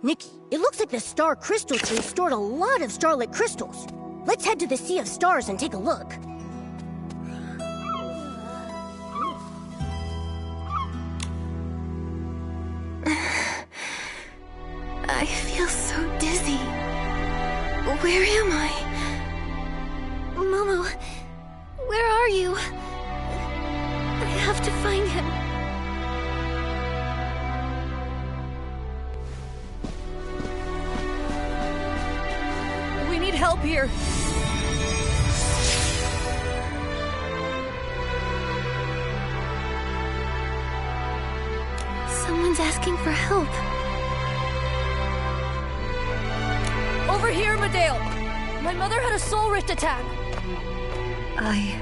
Nikki, it looks like the star crystal tree stored a lot of starlit crystals. Let's head to the Sea of Stars and take a look. I feel so dizzy. Where am I? Momo, where are you? I have to find him. We need help here. Someone's asking for help. Over here, Medale! My mother had a soul rift attack! I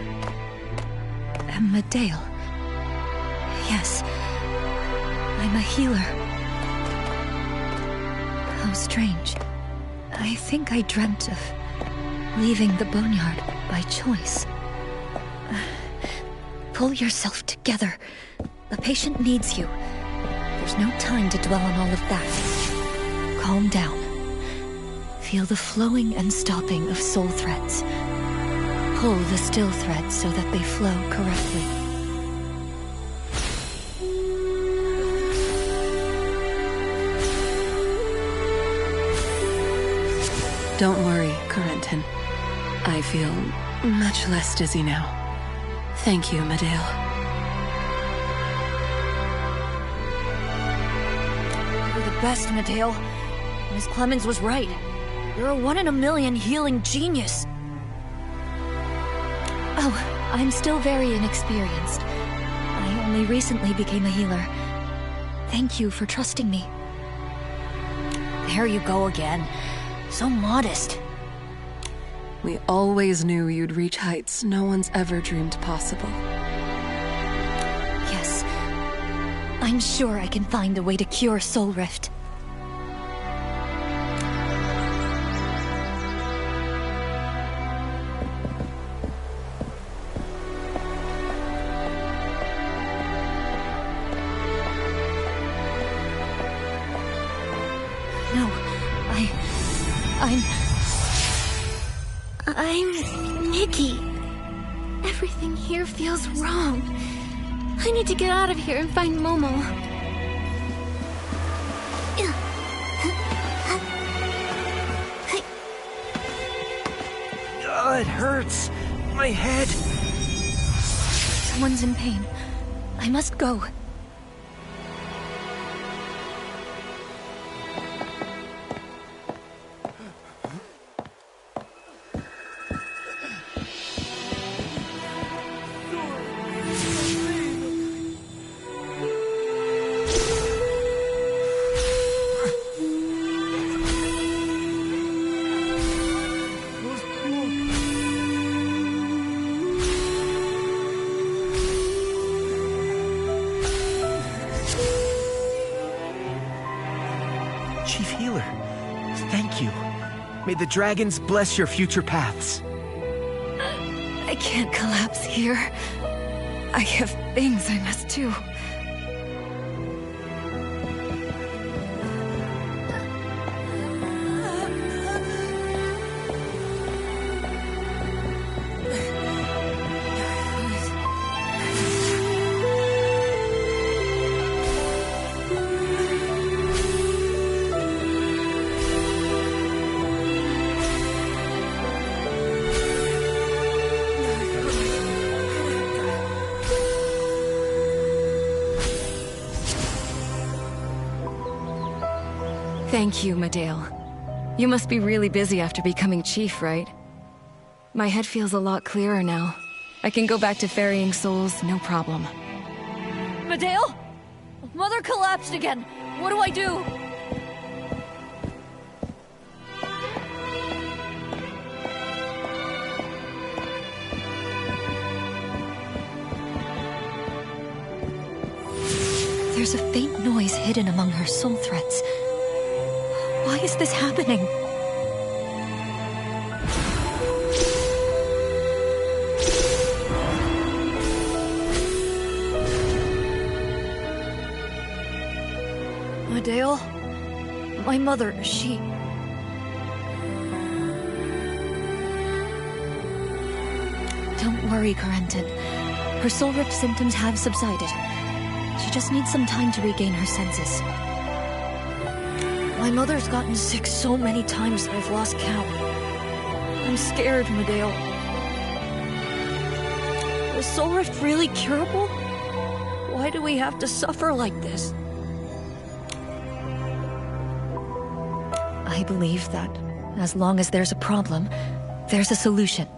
am Medale. Yes, I'm a healer. How strange. I think I dreamt of leaving the boneyard by choice. Pull yourself together. The patient needs you. There's no time to dwell on all of that. Calm down. Feel the flowing and stopping of soul threads. Pull the still threads so that they flow correctly. Don't worry, Corentin. I feel much less dizzy now. Thank you, Medale. You're the best, Medale. Miss Clemens was right. You're a 1 in a million healing genius. Oh, I'm still very inexperienced. I only recently became a healer. Thank you for trusting me. There you go again. So modest. We always knew you'd reach heights no one's ever dreamed possible. Yes. I'm sure I can find a way to cure Soul Rift. No, I'm Nikki. Everything here feels wrong. I need to get out of here and find Momo. It hurts. My head. Someone's in pain. I must go. Chief Healer, thank you. May the dragons bless your future paths. I can't collapse here. I have things I must do. Thank you, Medale. You must be really busy after becoming chief, right? My head feels a lot clearer now. I can go back to ferrying souls, no problem. Medale? Mother collapsed again. What do I do? There's a faint noise hidden among her soul threads. Why is this happening? Medale? My mother, she... Don't worry, Corentin. Her soul rift symptoms have subsided. She just needs some time to regain her senses. My mother's gotten sick so many times that I've lost count. I'm scared, Medale. Is soul rift really curable? Why do we have to suffer like this? I believe that as long as there's a problem, there's a solution.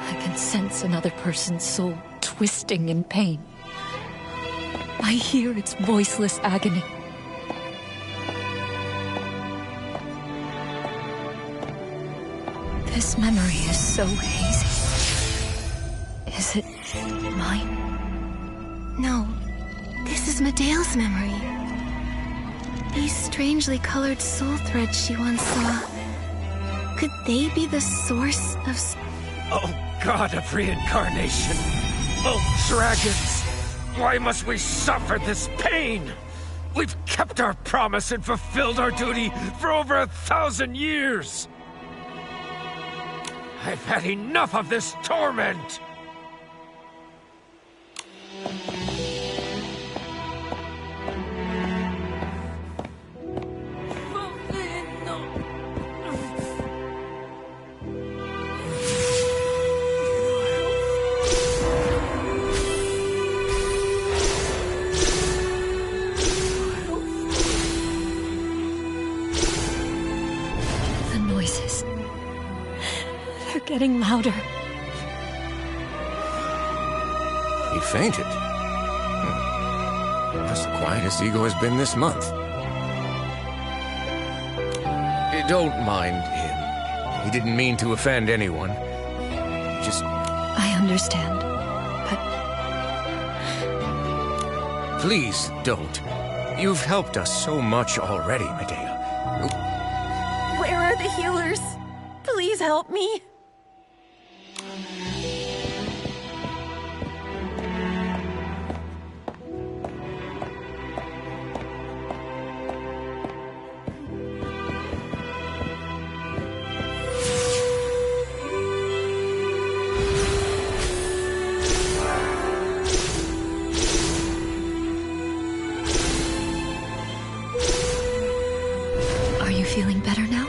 I can sense another person's soul twisting in pain. I hear its voiceless agony. This memory is so hazy. Is it mine? No, this is Medale's memory. These strangely colored soul threads she once saw. Could they be the source of... Oh, God of reincarnation! Oh, dragons! Why must we suffer this pain? We've kept our promise and fulfilled our duty for over 1,000 years! I've had enough of this torment! The noises. They're getting louder. He fainted. That's the quietest Ego has been this month. Don't mind him. He didn't mean to offend anyone. Just... I understand, but... Please don't. You've helped us so much already, Medea. Where are the healers? Please help me. Are you feeling better now?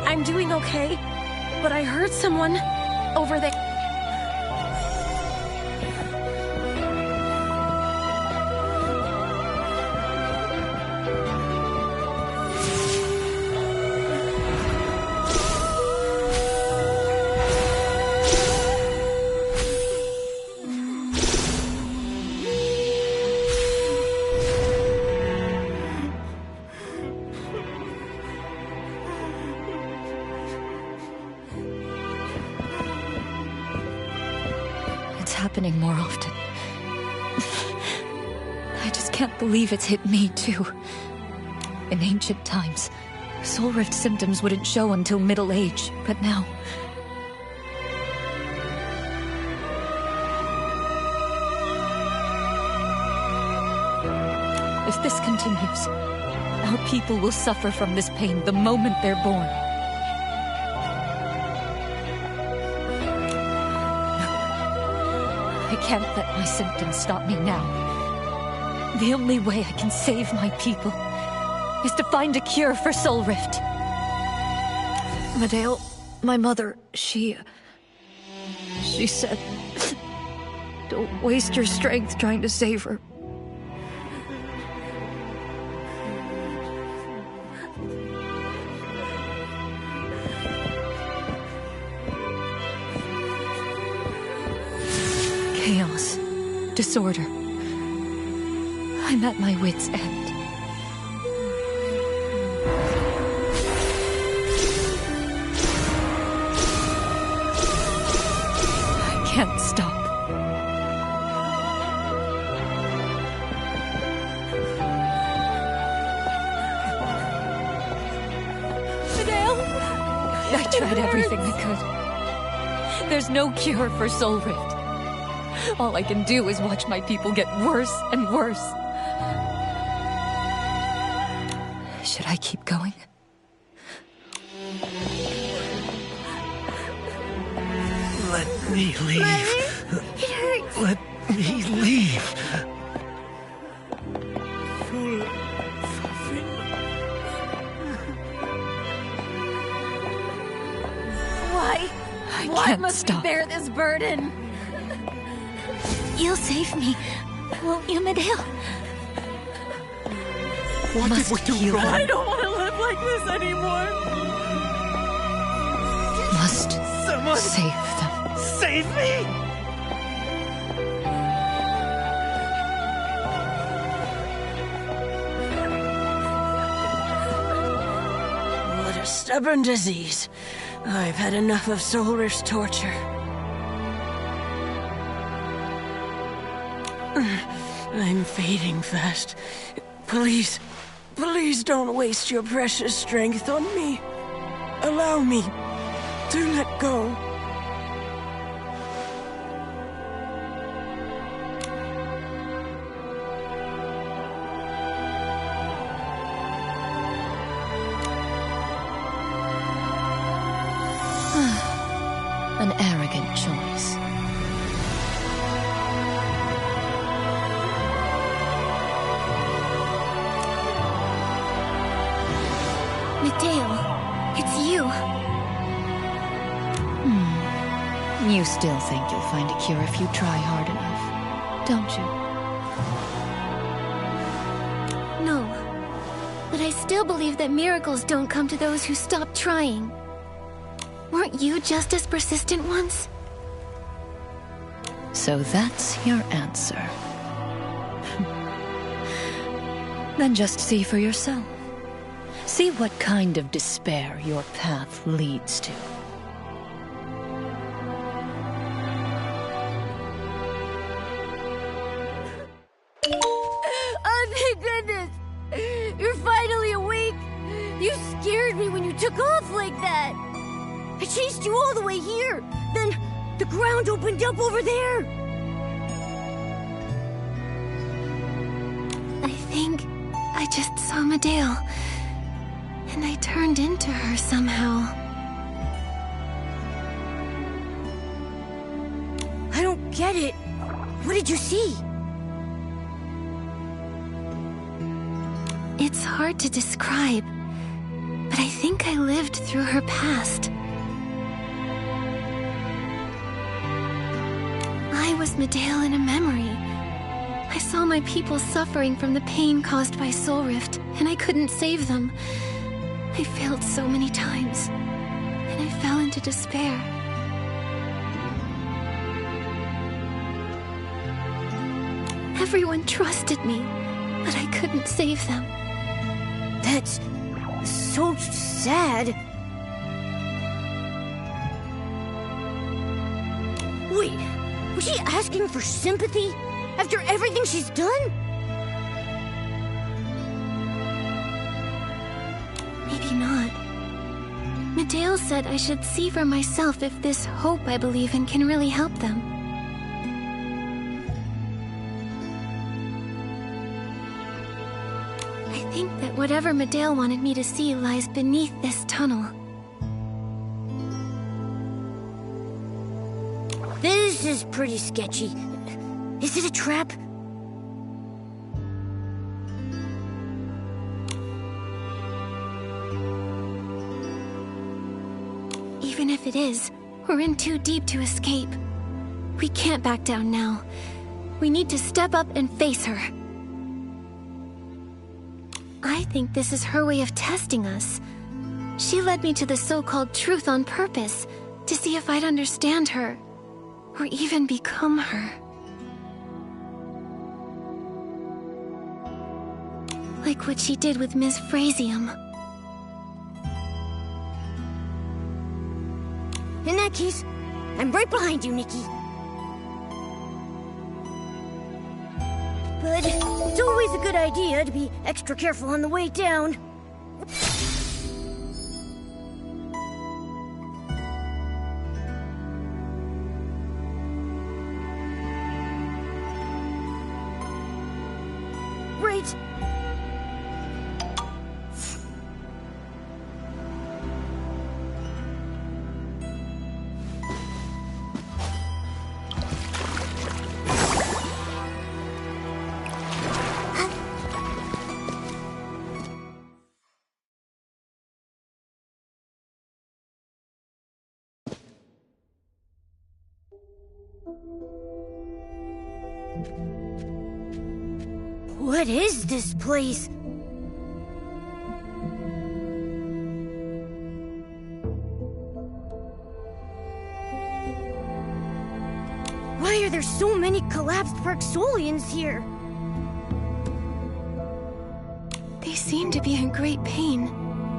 I'm doing okay, but I heard someone over there. It's happening more often. I just can't believe it's hit me, too. In ancient times, soul rift symptoms wouldn't show until middle age, but now... If this continues, our people will suffer from this pain the moment they're born. I can't let my symptoms stop me now. The only way I can save my people is to find a cure for soul rift. Medale, my mother, she said, don't waste your strength trying to save her. Chaos. Disorder. I'm at my wit's end. I can't stop. I tried everything I could. There's no cure for Soul Rift. All I can do is watch my people get worse and worse. Should I keep going? Let me leave. It hurts. Let me leave. Why must we bear this burden? You'll save me, won't you, Medale? What did we do wrong? I don't want to live like this anymore. Must Someone save them. save me! What a stubborn disease. I've had enough of Soul Rift's torture. I'm fading fast. Please don't waste your precious strength on me. Allow me to let go. An arrogant choice. Medale, it's you. You still think you'll find a cure if you try hard enough, don't you? No. But I still believe that miracles don't come to those who stop trying. Weren't you just as persistent once? So that's your answer. Then just see for yourself. See what kind of despair your path leads to. Oh, thank goodness! You're finally awake! You scared me when you took off like that! I chased you all the way here! Then the ground opened up over there! I think I just saw Medale. And I turned into her somehow. I don't get it. What did you see? It's hard to describe, but I think I lived through her past. I was Medale in a memory. I saw my people suffering from the pain caused by Soul Rift, and I couldn't save them. I failed so many times, and I fell into despair. Everyone trusted me, but I couldn't save them. That's so sad. Wait, was she asking for sympathy after everything she's done? Maybe not. Medale said I should see for myself if this hope I believe in can really help them. I think that whatever Medale wanted me to see lies beneath this tunnel. This is pretty sketchy. Is it a trap? Even if it is, we're in too deep to escape. We can't back down now. We need to step up and face her. I think this is her way of testing us. She led me to the so-called truth on purpose, to see if I'd understand her, or even become her. Like what she did with Ms. Frasium. In that case, I'm right behind you, Nikki. But it's always a good idea to be extra careful on the way down. What is this place? Why are there so many collapsed Parksolians here? They seem to be in great pain,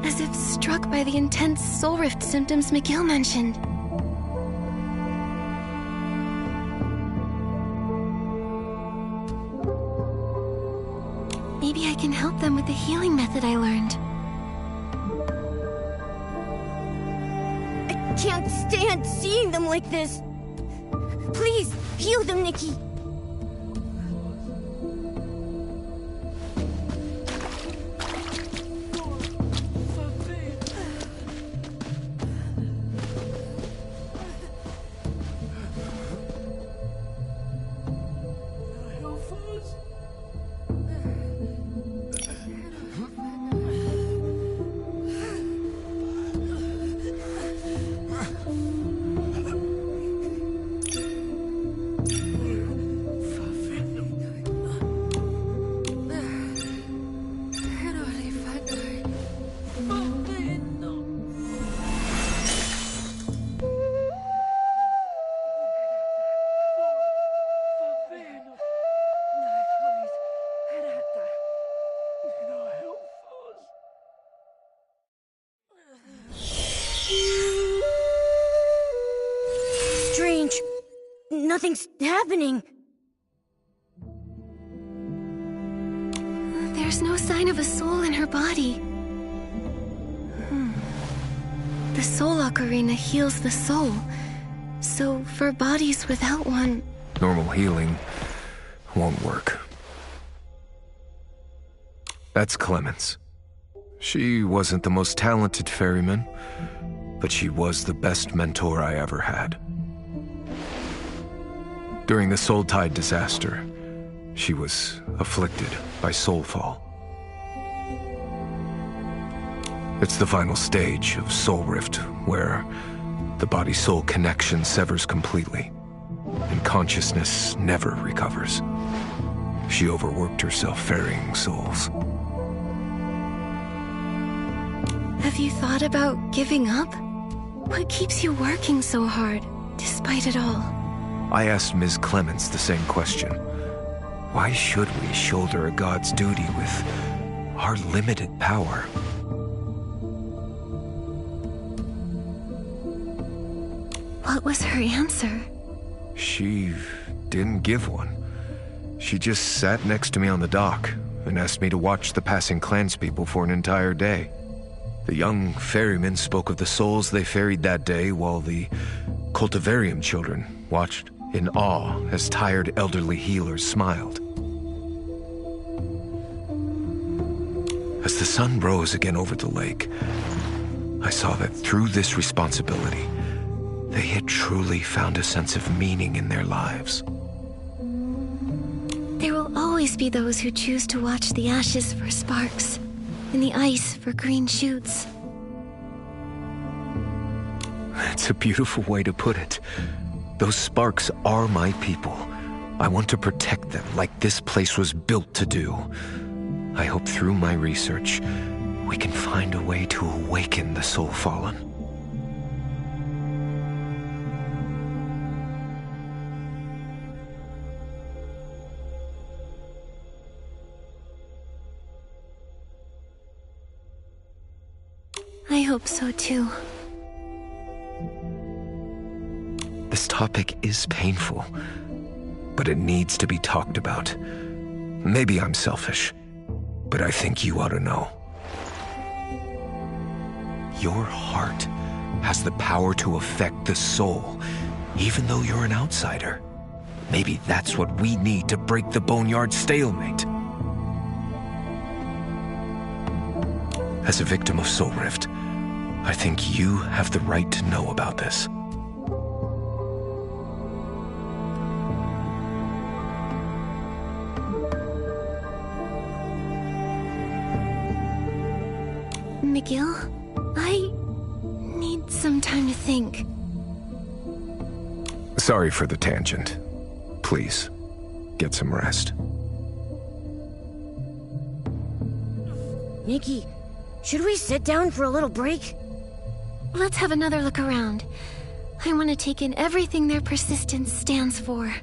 as if struck by the intense soul rift symptoms McGill mentioned. Maybe I can help them with the healing method I learned. I can't stand seeing them like this. Please, heal them, Nikki. Strange. Nothing's happening. There's no sign of a soul in her body. The Soul Ocarina heals the soul. So, for bodies without one... Normal healing won't work. That's Clemens. She wasn't the most talented ferryman, but she was the best mentor I ever had. During the Soul Tide disaster, she was afflicted by soulfall. It's the final stage of Soul Rift, where the body-soul connection severs completely, and consciousness never recovers. She overworked herself ferrying souls. Have you thought about giving up? What keeps you working so hard, despite it all? I asked Ms. Clemens the same question. Why should we shoulder a god's duty with our limited power? What was her answer? She didn't give one. She just sat next to me on the dock and asked me to watch the passing clanspeople for an entire day. The young ferrymen spoke of the souls they ferried that day, while the cultivarium children watched in awe as tired elderly healers smiled. As the sun rose again over the lake, I saw that through this responsibility, they had truly found a sense of meaning in their lives. There will always be those who choose to watch the ashes for sparks, and the ice for green shoots. It's a beautiful way to put it. Those sparks are my people. I want to protect them like this place was built to do. I hope through my research, we can find a way to awaken the soul fallen. I hope so too. This topic is painful, but it needs to be talked about. Maybe I'm selfish, but I think you ought to know. Your heart has the power to affect the soul, even though you're an outsider. Maybe that's what we need to break the Boneyard stalemate. As a victim of Soul Rift, I think you have the right to know about this. McGill, I need some time to think. Sorry for the tangent. Please, get some rest. Nikki, should we sit down for a little break? Let's have another look around. I want to take in everything their persistence stands for.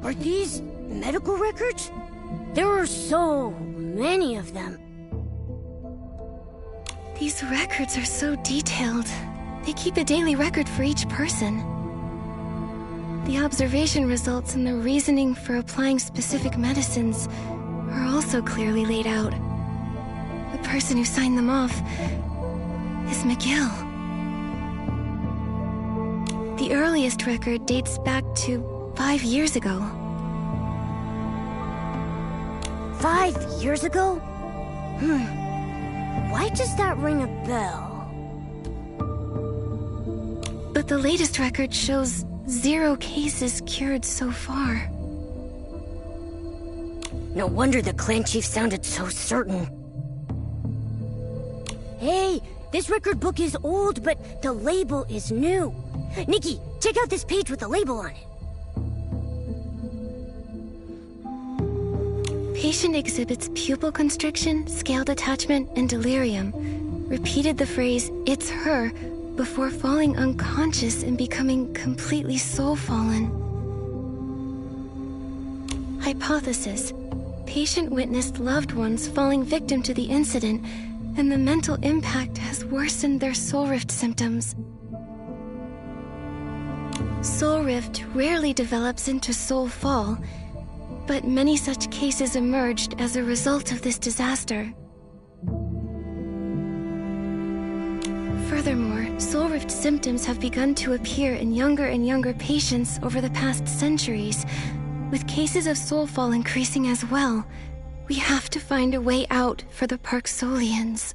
Are these medical records? There are so many of them. These records are so detailed. They keep a daily record for each person. The observation results and the reasoning for applying specific medicines are also clearly laid out. The person who signed them off is McGill. The earliest record dates back to 5 years ago. 5 years ago? Why does that ring a bell? But the latest record shows 0 cases cured so far. No wonder the clan chief sounded so certain. Hey, this record book is old, but the label is new. Nikki, check out this page with the label on it. Patient exhibits pupil constriction, scale detachment, and delirium. Repeated the phrase, "It's her," before falling unconscious and becoming completely soul-fallen. Hypothesis. Patient witnessed loved ones falling victim to the incident, and the mental impact has worsened their soul rift symptoms. Soul rift rarely develops into soul fall, but many such cases emerged as a result of this disaster. Furthermore, soul rift symptoms have begun to appear in younger and younger patients over the past centuries, with cases of soulfall increasing as well. We have to find a way out for the Parksolians.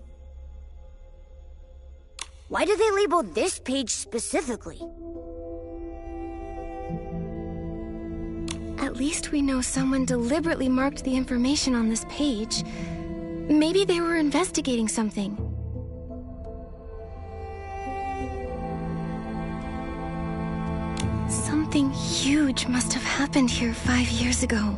Why do they label this page specifically? At least we know someone deliberately marked the information on this page. Maybe they were investigating something. Something huge must have happened here 5 years ago.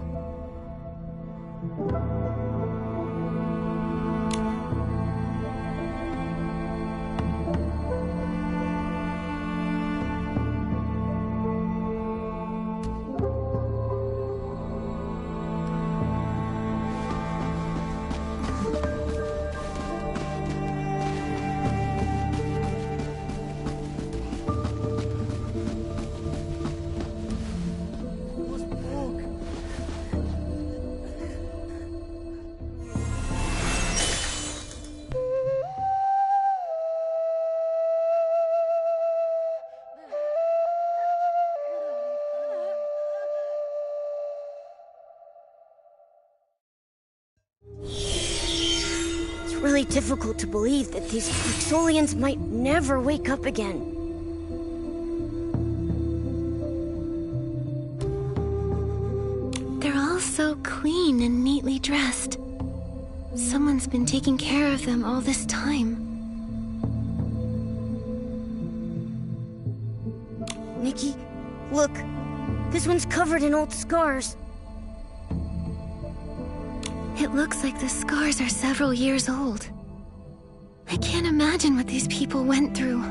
Really difficult to believe that these Parksolians might never wake up again. They're all so clean and neatly dressed. Someone's been taking care of them all this time. Nikki, look. This one's covered in old scars. It looks like the scars are several years old. I can't imagine what these people went through.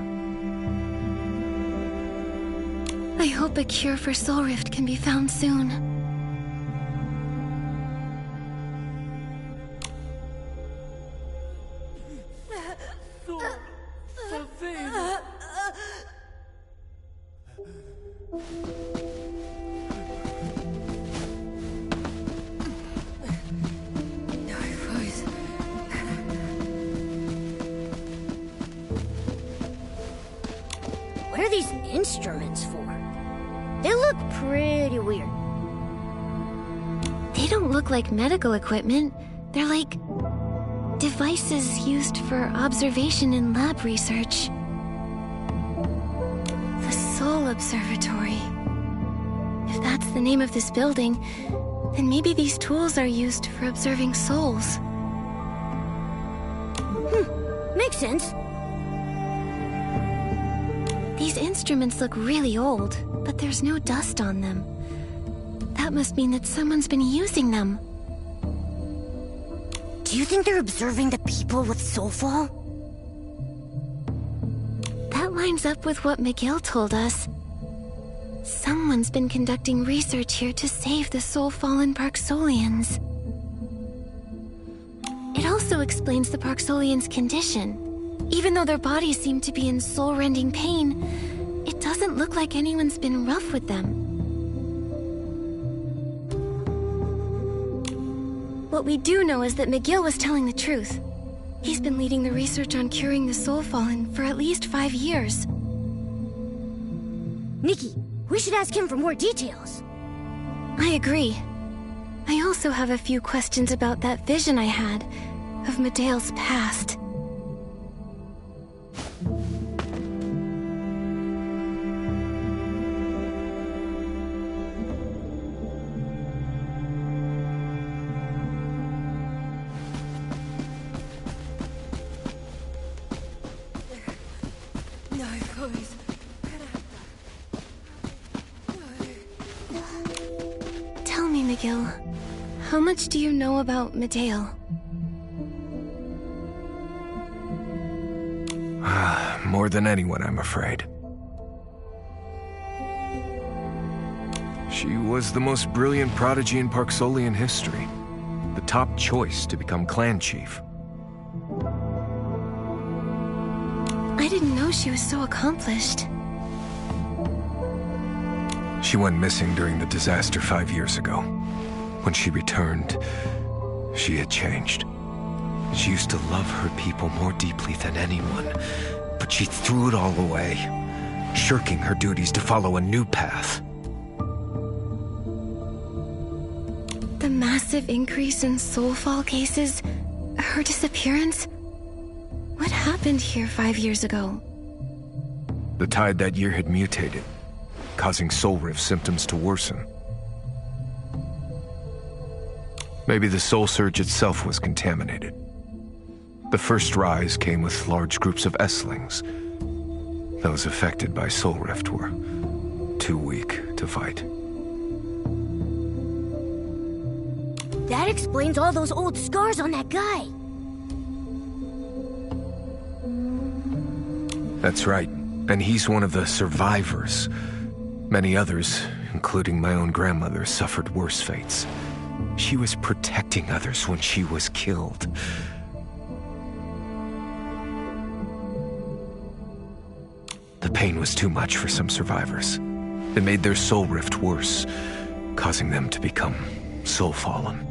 I hope a cure for soul rift can be found soon. What are these instruments for? They look pretty weird. They don't look like medical equipment. They're like devices used for observation and lab research. The Soul Observatory. If that's the name of this building, then maybe these tools are used for observing souls. Makes sense. These instruments look really old, but there's no dust on them. That must mean that someone's been using them. Do you think they're observing the people with soulfall? That lines up with what Miguel told us. Someone's been conducting research here to save the soul-fallen Parksolians. It also explains the Parksolians' condition. Even though their bodies seem to be in soul-rending pain, it doesn't look like anyone's been rough with them. What we do know is that Miguel was telling the truth. He's been leading the research on curing the soul-fallen for at least 5 years. Nikki, we should ask him for more details. I agree. I also have a few questions about that vision I had of Medea's past. Tell me, Miguel, how much do you know about Medea? More than anyone, I'm afraid. She was the most brilliant prodigy in Parksolian history. The top choice to become clan chief. I didn't know she was so accomplished. She went missing during the disaster 5 years ago. When she returned, she had changed. She used to love her people more deeply than anyone, But she threw it all away, shirking her duties to follow a new path. The massive increase in soulfall cases, her disappearance. What happened here 5 years ago? The tide that year had mutated, causing soul rift symptoms to worsen. Maybe the soul surge itself was contaminated. The first rise came with large groups of Esslings. Those affected by soul rift were too weak to fight. That explains all those old scars on that guy. That's right. And he's one of the survivors. Many others, including my own grandmother, suffered worse fates. She was protecting others when she was killed. The pain was too much for some survivors. It made their soul rift worse, causing them to become soul-fallen.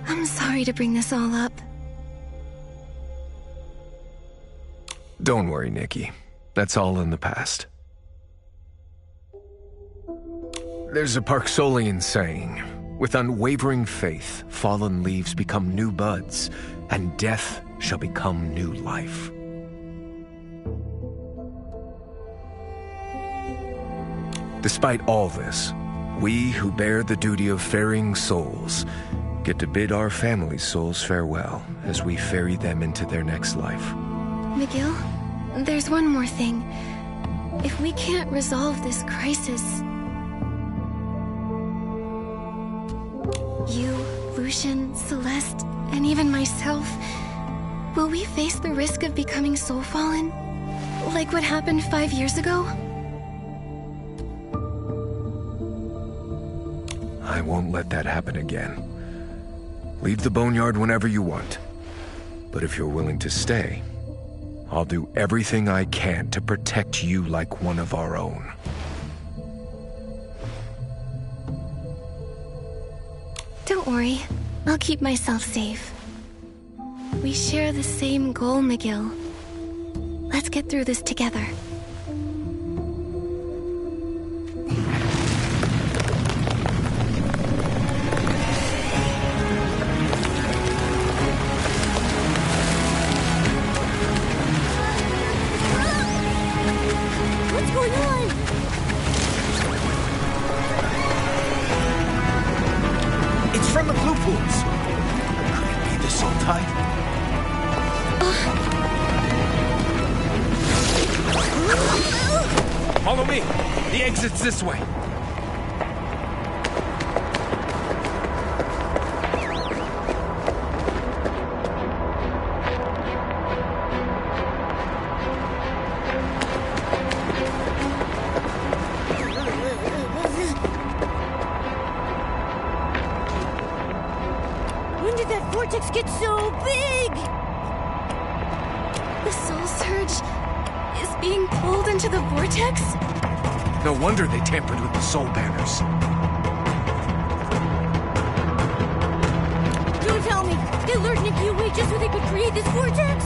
I'm sorry to bring this all up. Don't worry, Nikki. That's all in the past. There's a Parksolian saying, with unwavering faith, fallen leaves become new buds, and death shall become new life. Despite all this, we who bear the duty of ferrying souls get to bid our families' souls farewell as we ferry them into their next life. McGill, there's one more thing. If we can't resolve this crisis, you, Lucian, Celeste, and even myself, will we face the risk of becoming soul-fallen? Like what happened 5 years ago? I won't let that happen again. Leave the boneyard whenever you want. But if you're willing to stay, I'll do everything I can to protect you like one of our own. Don't worry, I'll keep myself safe. We share the same goal, McGill. Let's get through this together. What's going on? It's from the blue pools. Could it be the soul tide? Follow me. The exit's this way. When did that vortex get so big? The soul surge is being pulled into the vortex? No wonder they tampered with the soul banners. Don't tell me. They lured Nikki away just so they could create this vortex?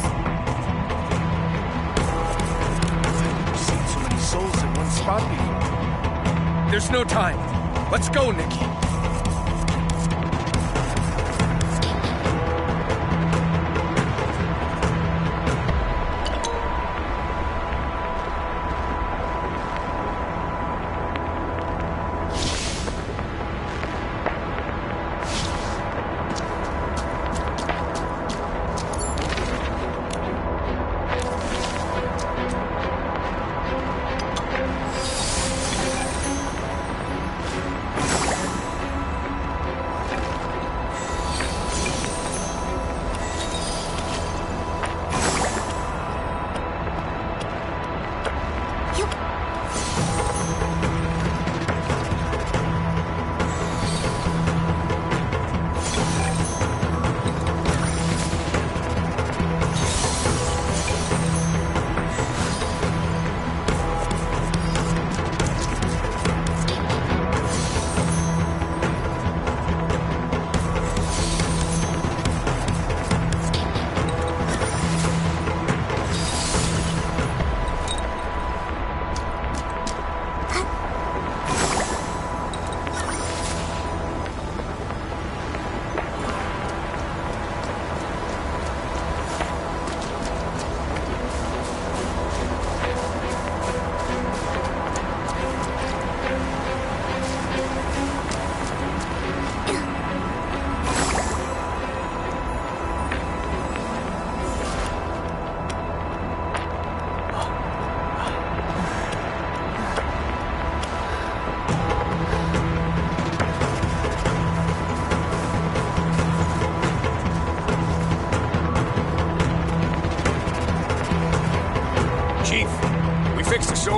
I've never seen so many souls in one spot before. There's no time. Let's go, Nikki.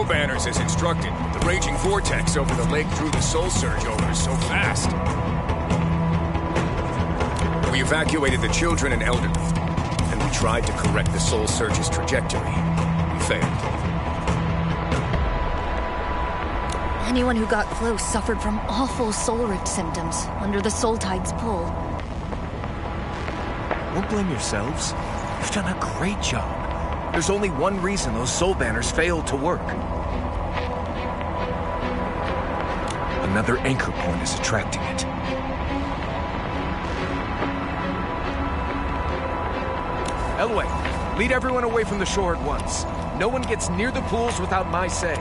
soul banners as instructed. The raging vortex over the lake drew the soul surge over so fast. We evacuated the children and elderly, and we tried to correct the soul surge's trajectory. We failed. Anyone who got close suffered from awful soul rift symptoms under the soul tide's pull. Don't blame yourselves. You've done a great job. There's only one reason those soul banners failed to work. Another anchor point is attracting it. Elway, lead everyone away from the shore at once. No one gets near the pools without my say.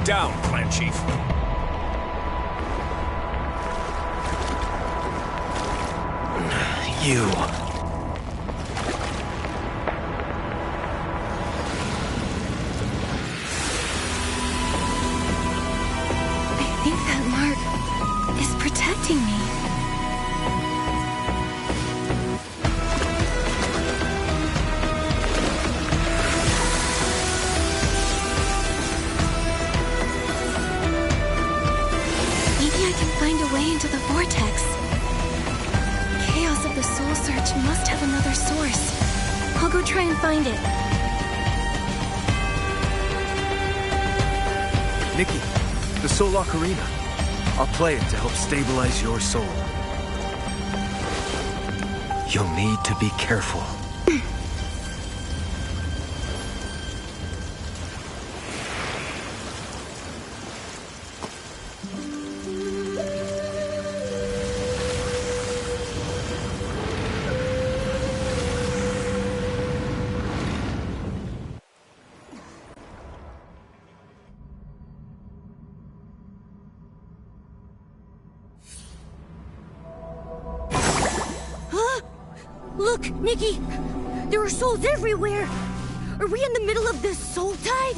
Down, Clan Chief. You. I think that mark is protecting me. Into the vortex. Chaos of the soul search must have another source. I'll go try and find it. Nikki, the soul ocarina. I'll play it to help stabilize your soul. You'll need to be careful. Look, Nikki! There are souls everywhere! Are we in the middle of this soul tide?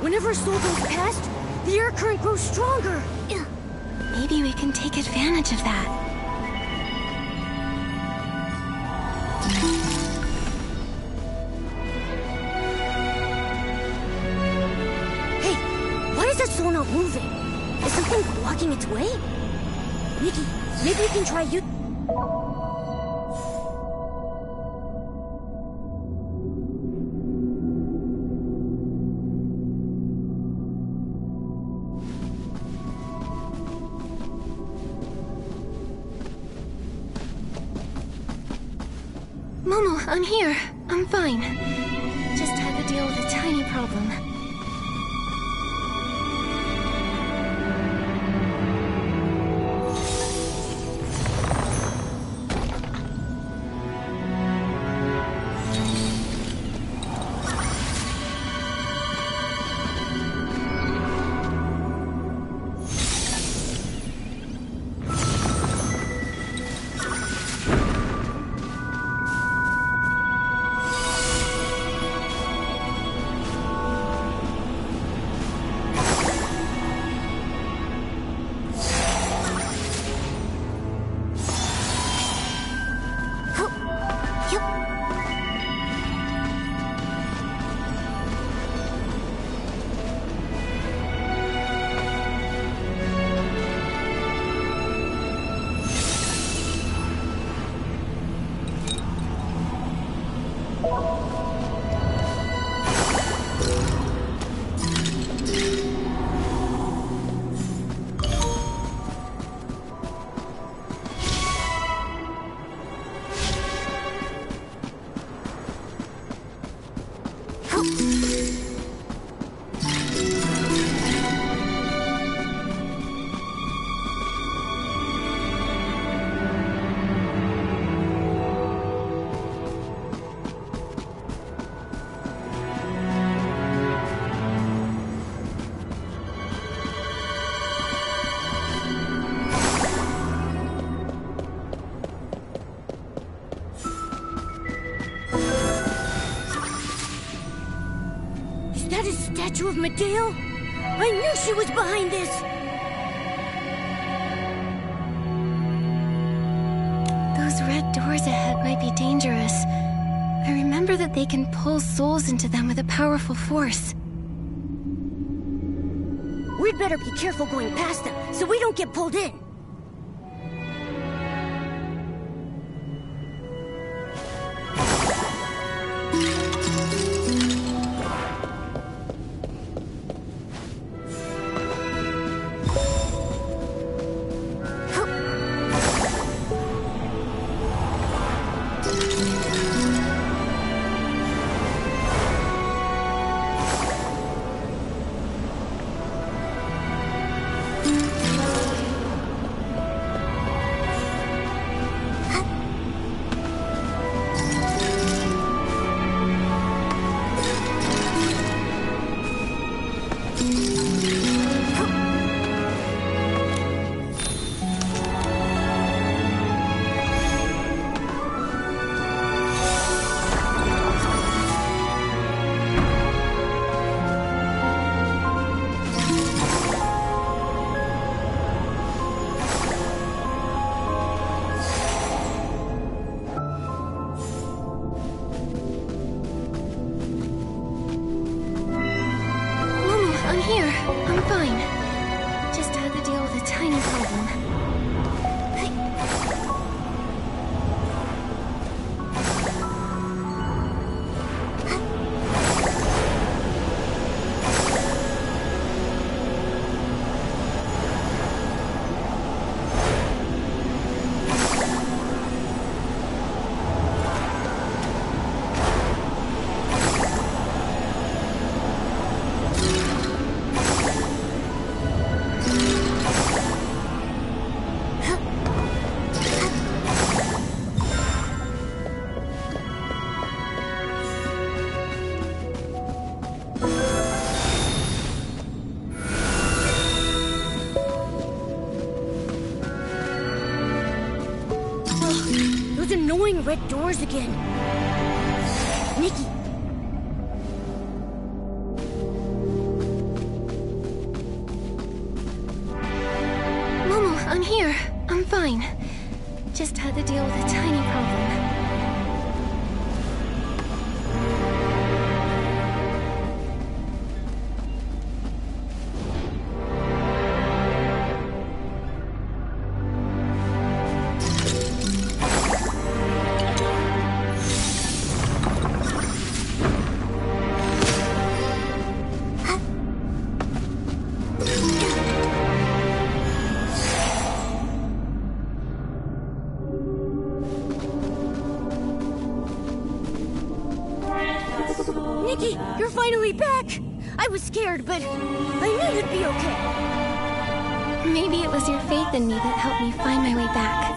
Whenever a soul goes past, the air current grows stronger. Maybe we can take advantage of that. Hey, why is that soul not moving? Is something blocking its way? Nikki, maybe we can try you... Momo, I'm here. I'm fine. Just had to deal with a tiny problem. This statue of Medale? I knew she was behind this! Those red doors ahead might be dangerous. I remember that they can pull souls into them with a powerful force. We'd better be careful going past them, so we don't get pulled in. Annoying red doors again. Nikki. Momo, I'm here. I'm fine. Just had to deal with a tiny problem. Nikki, you're finally back! I was scared, but I knew you'd be okay. Maybe it was your faith in me that helped me find my way back.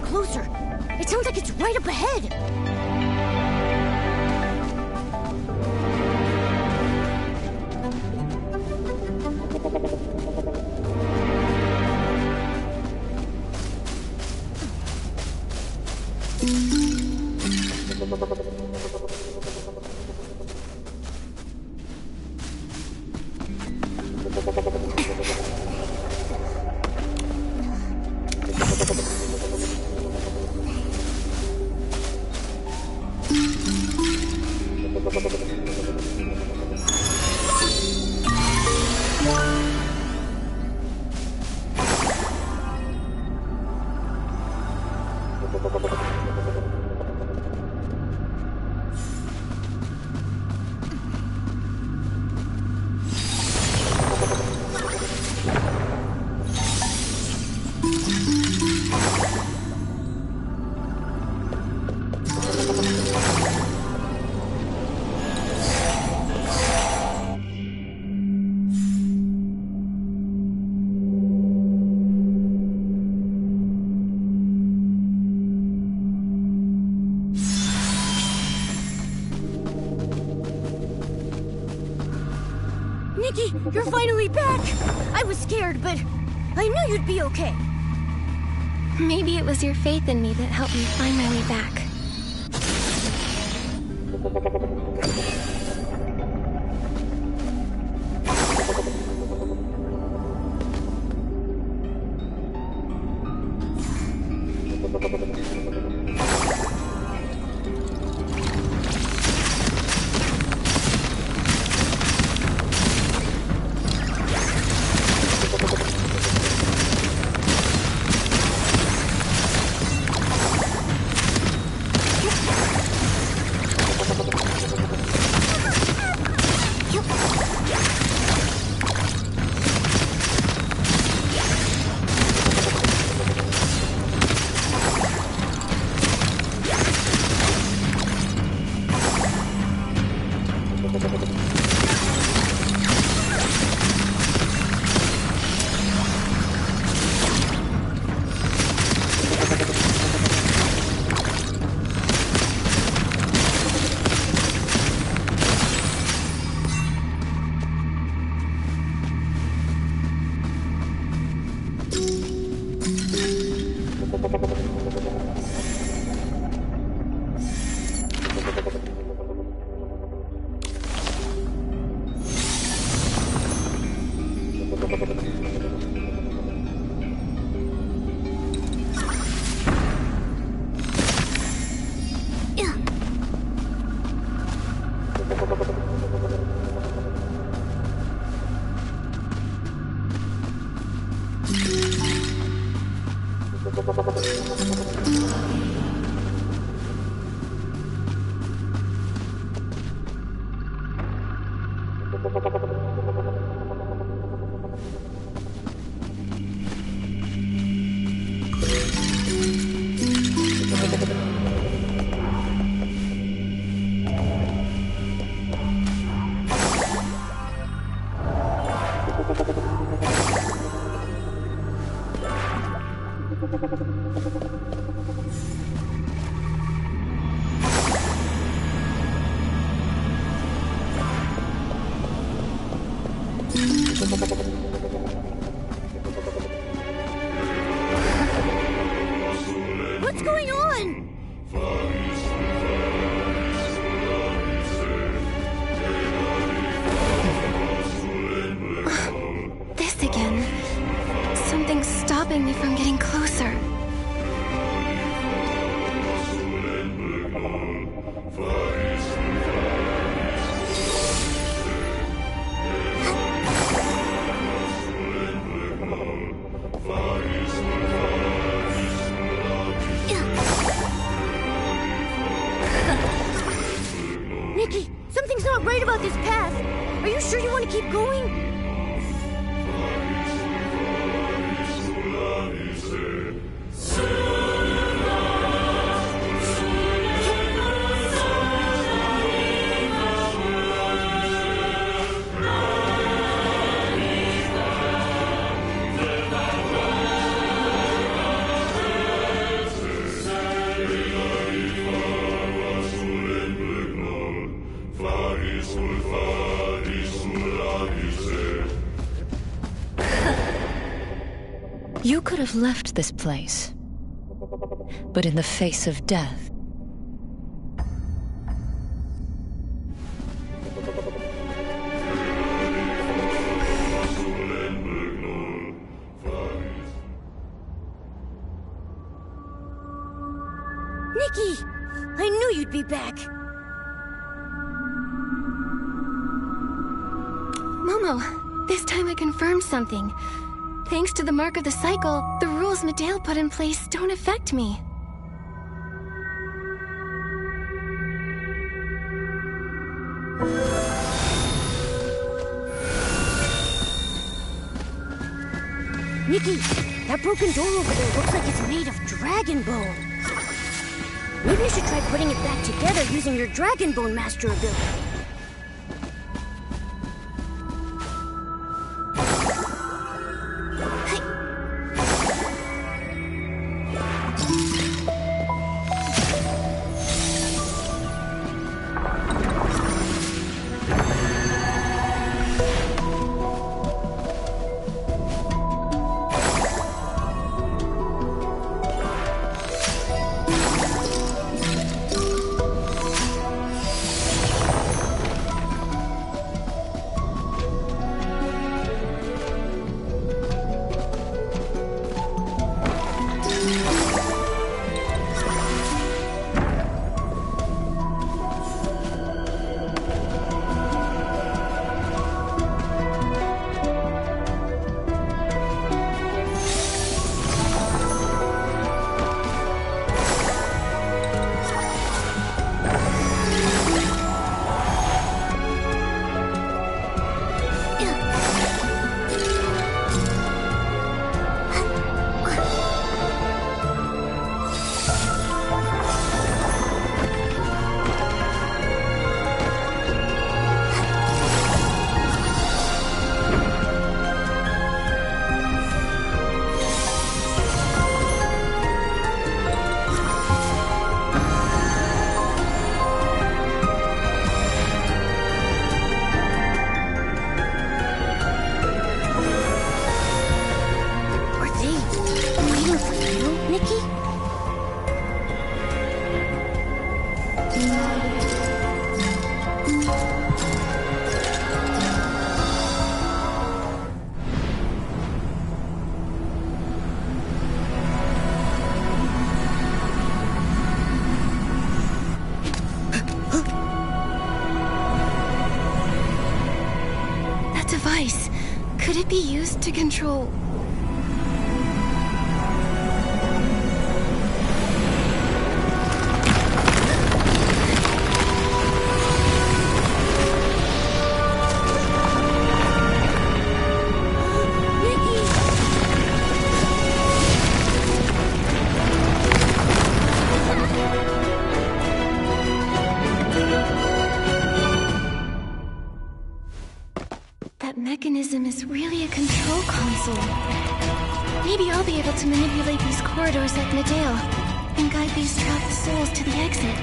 Closer. It sounds like it's right up ahead. Nikki, you're finally back! I was scared, but I knew you'd be okay. Maybe it was your faith in me that helped me find my way back. What's going on? This again. Something's stopping me from getting closer. Nikki, something's not right about this path. Are you sure you want to keep going? You could have left this place, but in the face of death, Nikki! I knew you'd be back. Momo, this time I confirmed something. Thanks to the mark of the cycle, the rules Medale put in place don't affect me. Nikki, that broken door over there looks like it's made of dragon bone. Maybe you should try putting it back together using your dragon bone master ability. That device, could it be used to control... That mechanism is really a control console. Maybe I'll be able to manipulate these corridors like Medale and guide these trapped souls to the exit.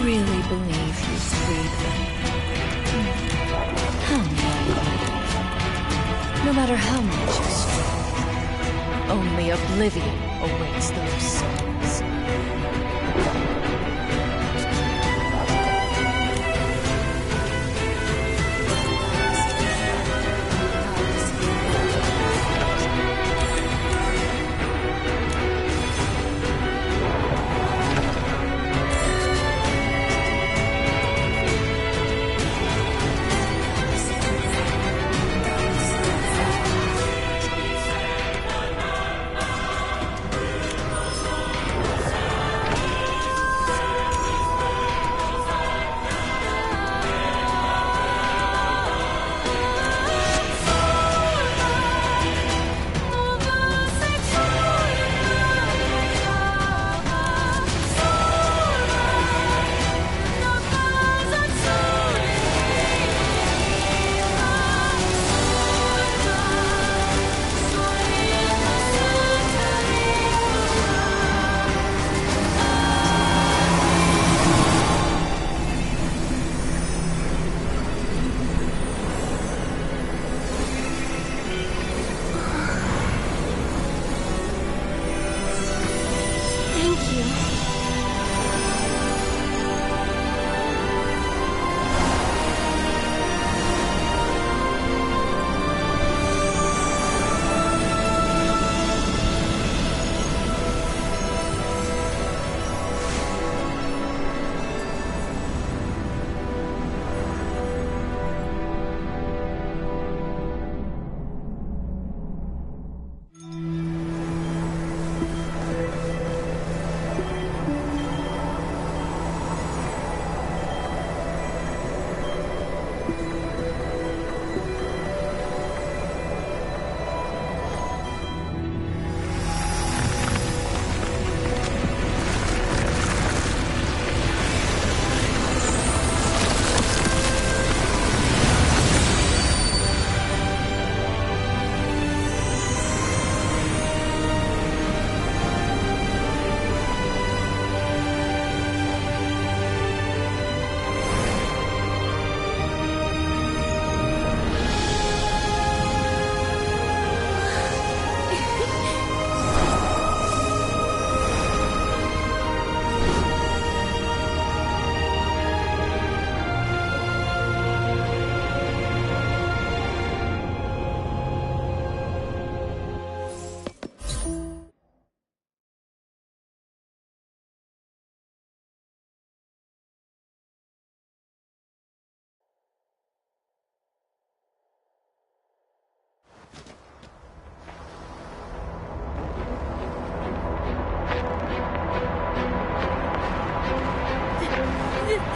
Really believe you freed them? How naive. No matter how much you strive, only oblivion awaits those souls.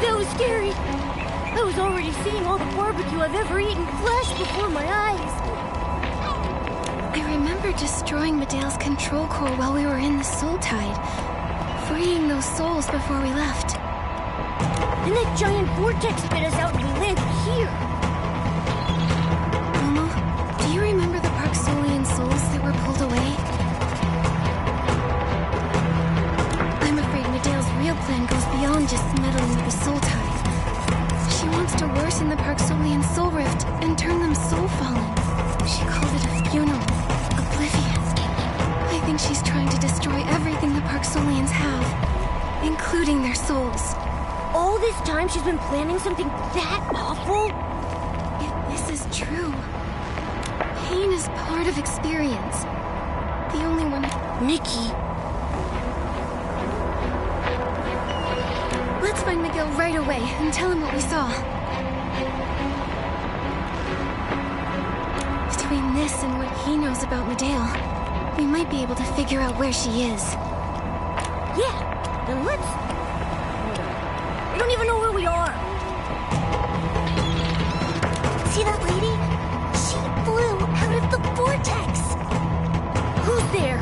That was scary. I was already seeing all the barbecue I've ever eaten flash before my eyes. I remember destroying Medea's control core while we were in the Soul Tide, freeing those souls before we left. And that giant vortex spit us out and we landed here. Momo, do you remember the Parksolian souls that were pulled away? I'm afraid Medea's real plan goes beyond just meddling with the Soul Tide. She wants to worsen the Parksolian soul rift and turn them soul-fallen. She called it a funeral. Oblivion. I think she's trying to destroy everything the Parksolians have, including their souls. All this time she's been planning something that awful? If this is true, pain is part of experience. The only one... Nikki. Let's find Miguel right away and tell him what we saw. Between this and what he knows about Medea, we might be able to figure out where she is. Yeah, then let's... I don't even know where we are. See that lady? She flew out of the vortex. Who's there?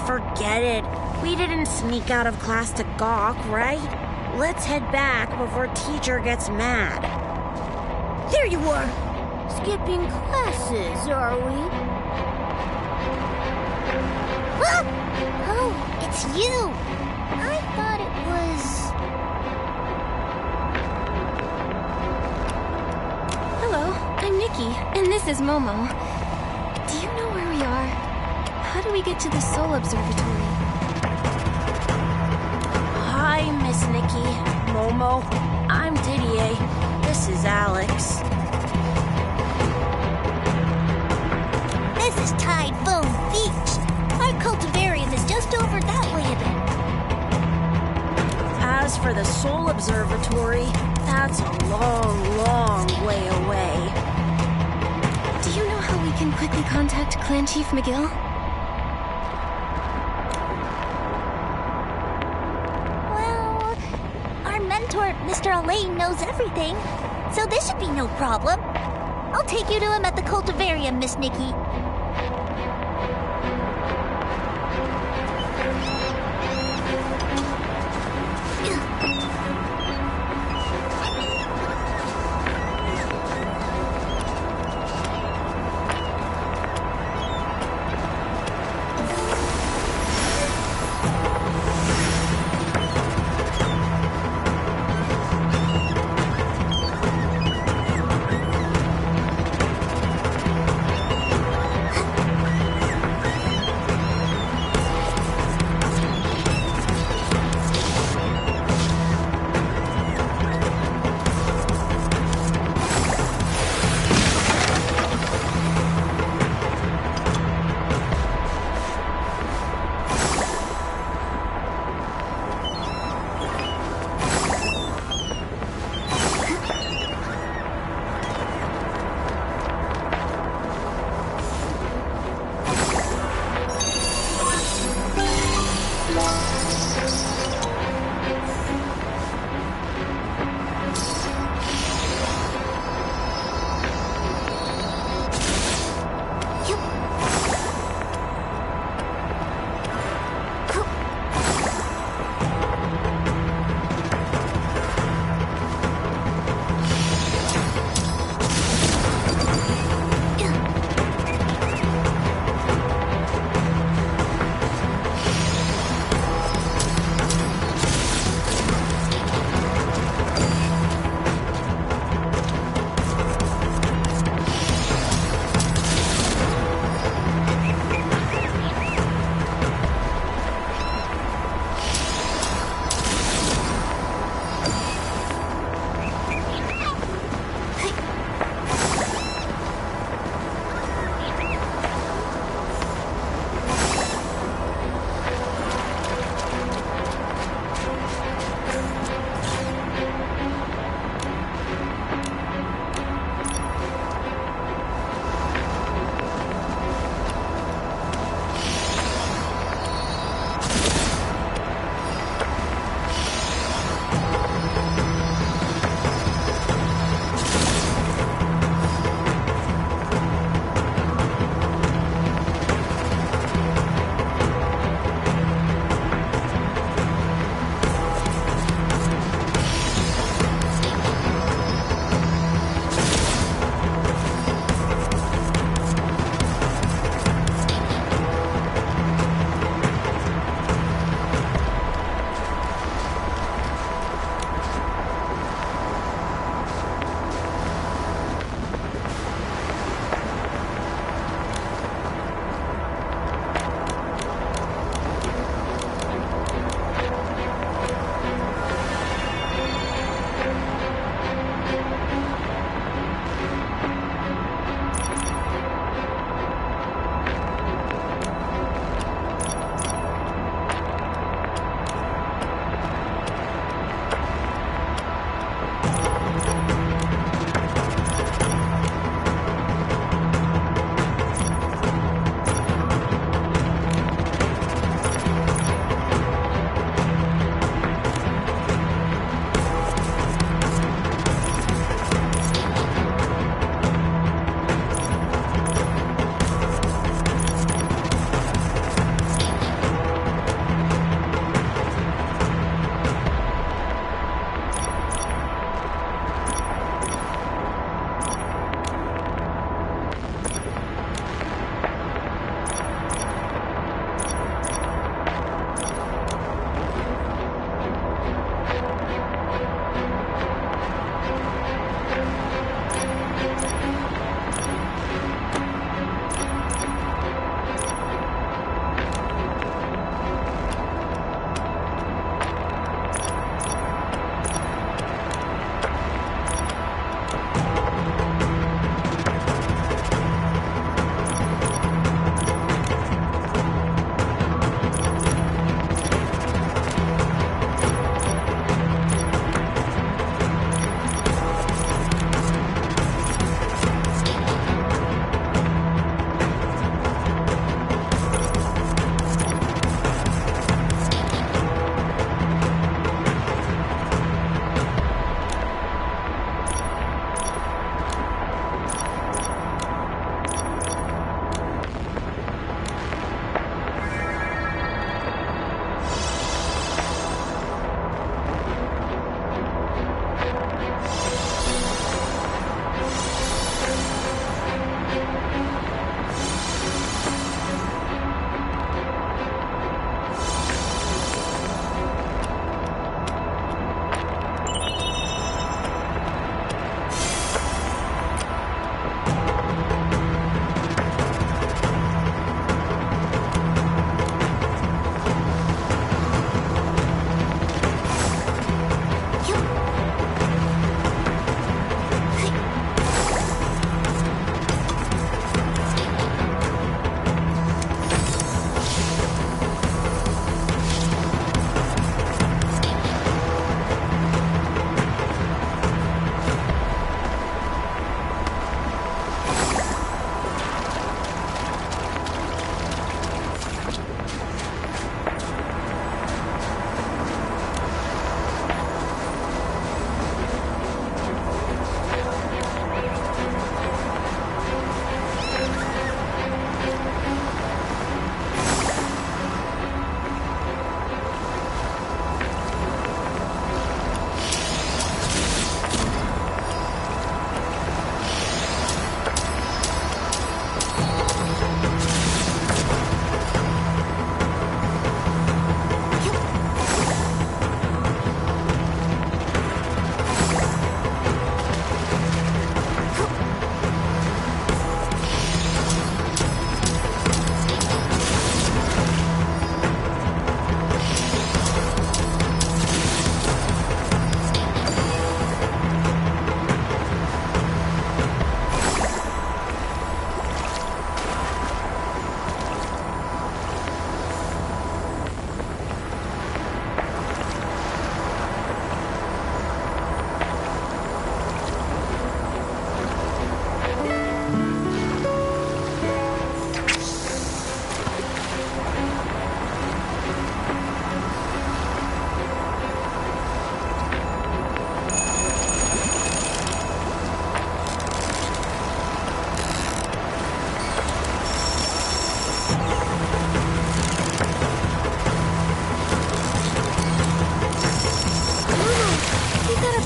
Forget it. We didn't sneak out of class to gawk, right? Let's head back before teacher gets mad. There you are! Skipping classes, are we? Ah! Oh, it's you! I thought it was... Hello, I'm Nikki, and this is Momo. Do you know where we are? How do we get to the Soul Observatory? Hi, Miss Nikki. Momo. I'm Didier. This is Alex. This is Typhoon Beach. Our cultivarium is just over that way a bit. As for the Soul Observatory, that's a long, long way away. Do you know how we can quickly contact Clan Chief McGill? Mr. Elaine knows everything, so this should be no problem. I'll take you to him at the cultivarium, Miss Nikki.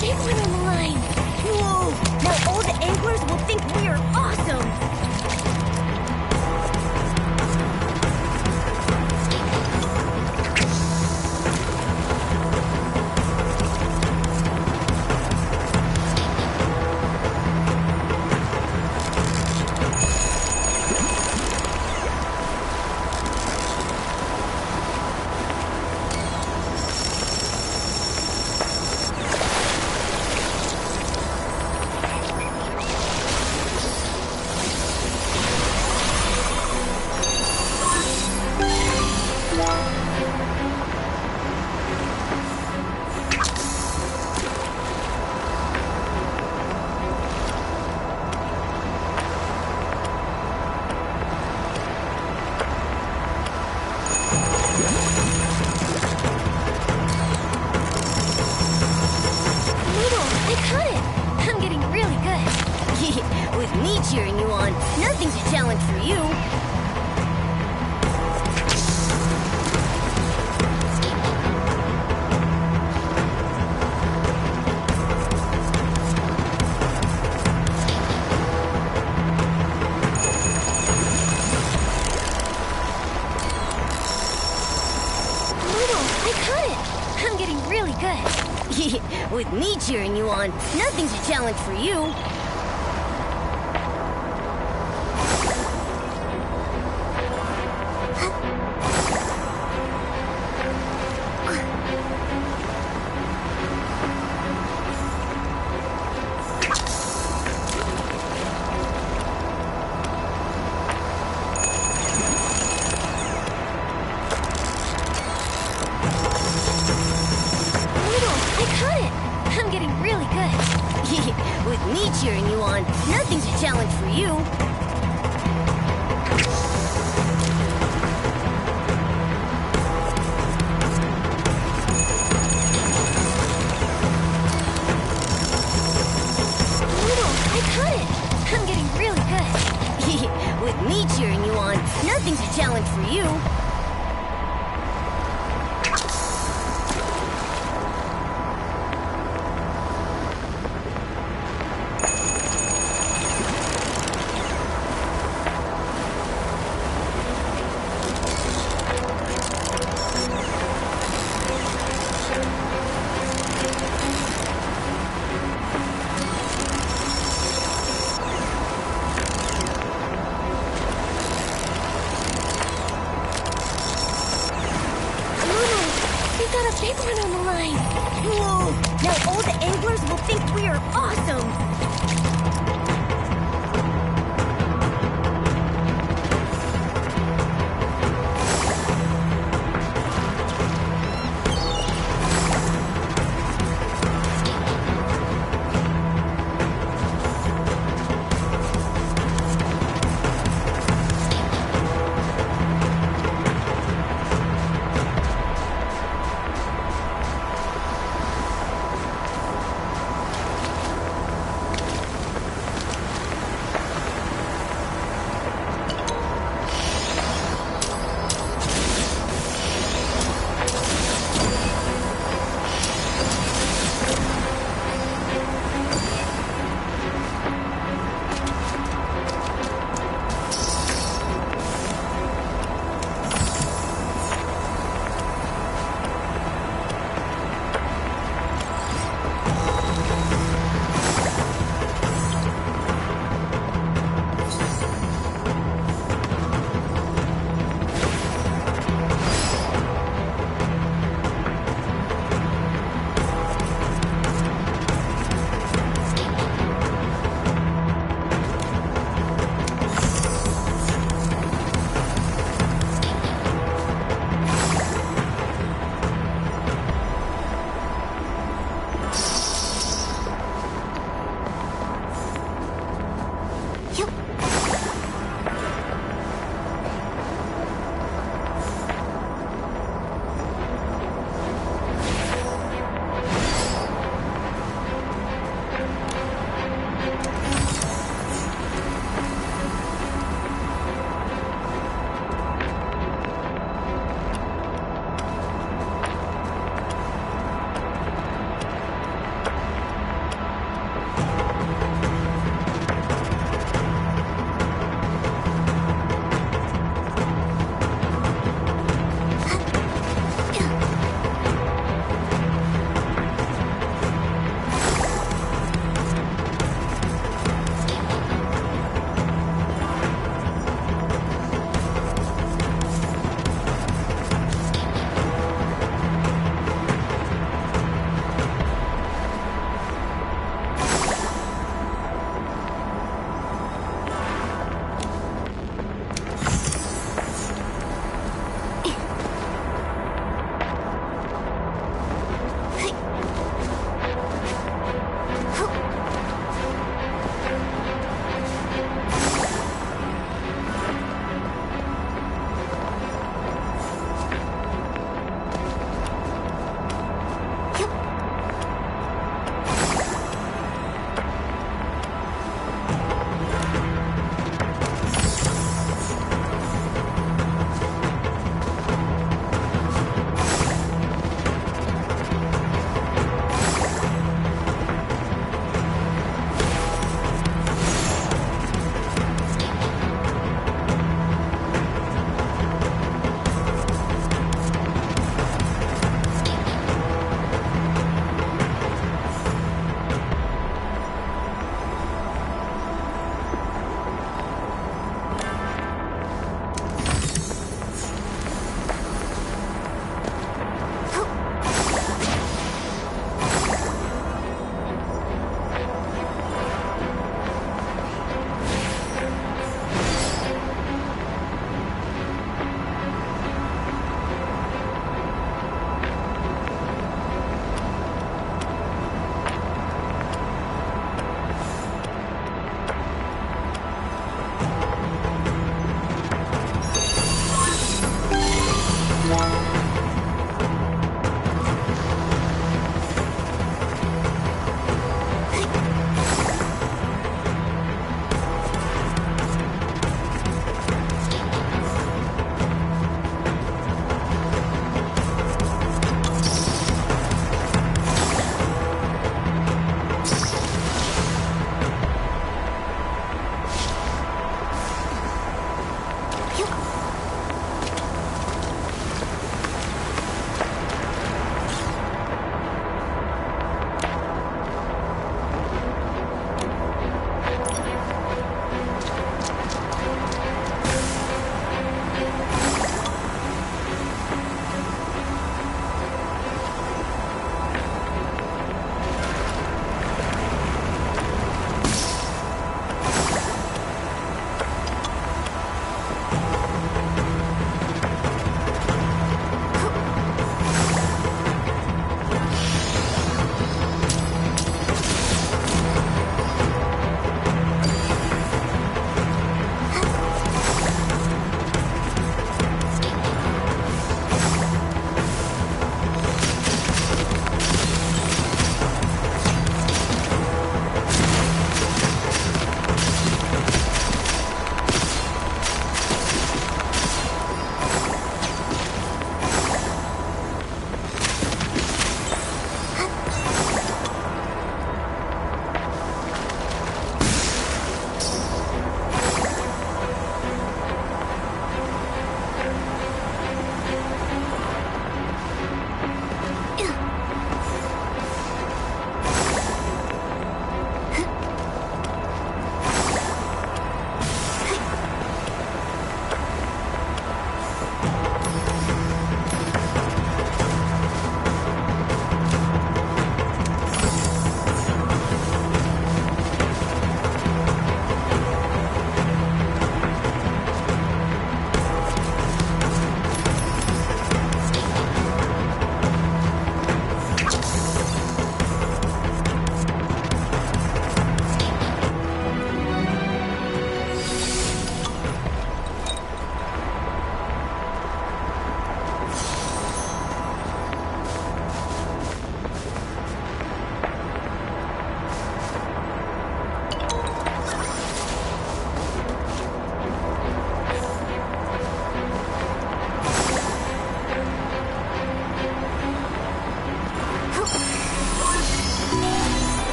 big one on the line. Whoa! Now all the anglers will think we are awesome. With me cheering you on, nothing's a challenge for you. I caught it! I'm getting really good. With me cheering you on, nothing's a challenge for you. With me cheering you on, nothing's a challenge for you. I caught it! I'm getting really good. With me cheering you on, nothing's a challenge for you. Got a big one on the line. Whoa! Now all the anglers will think we are awesome.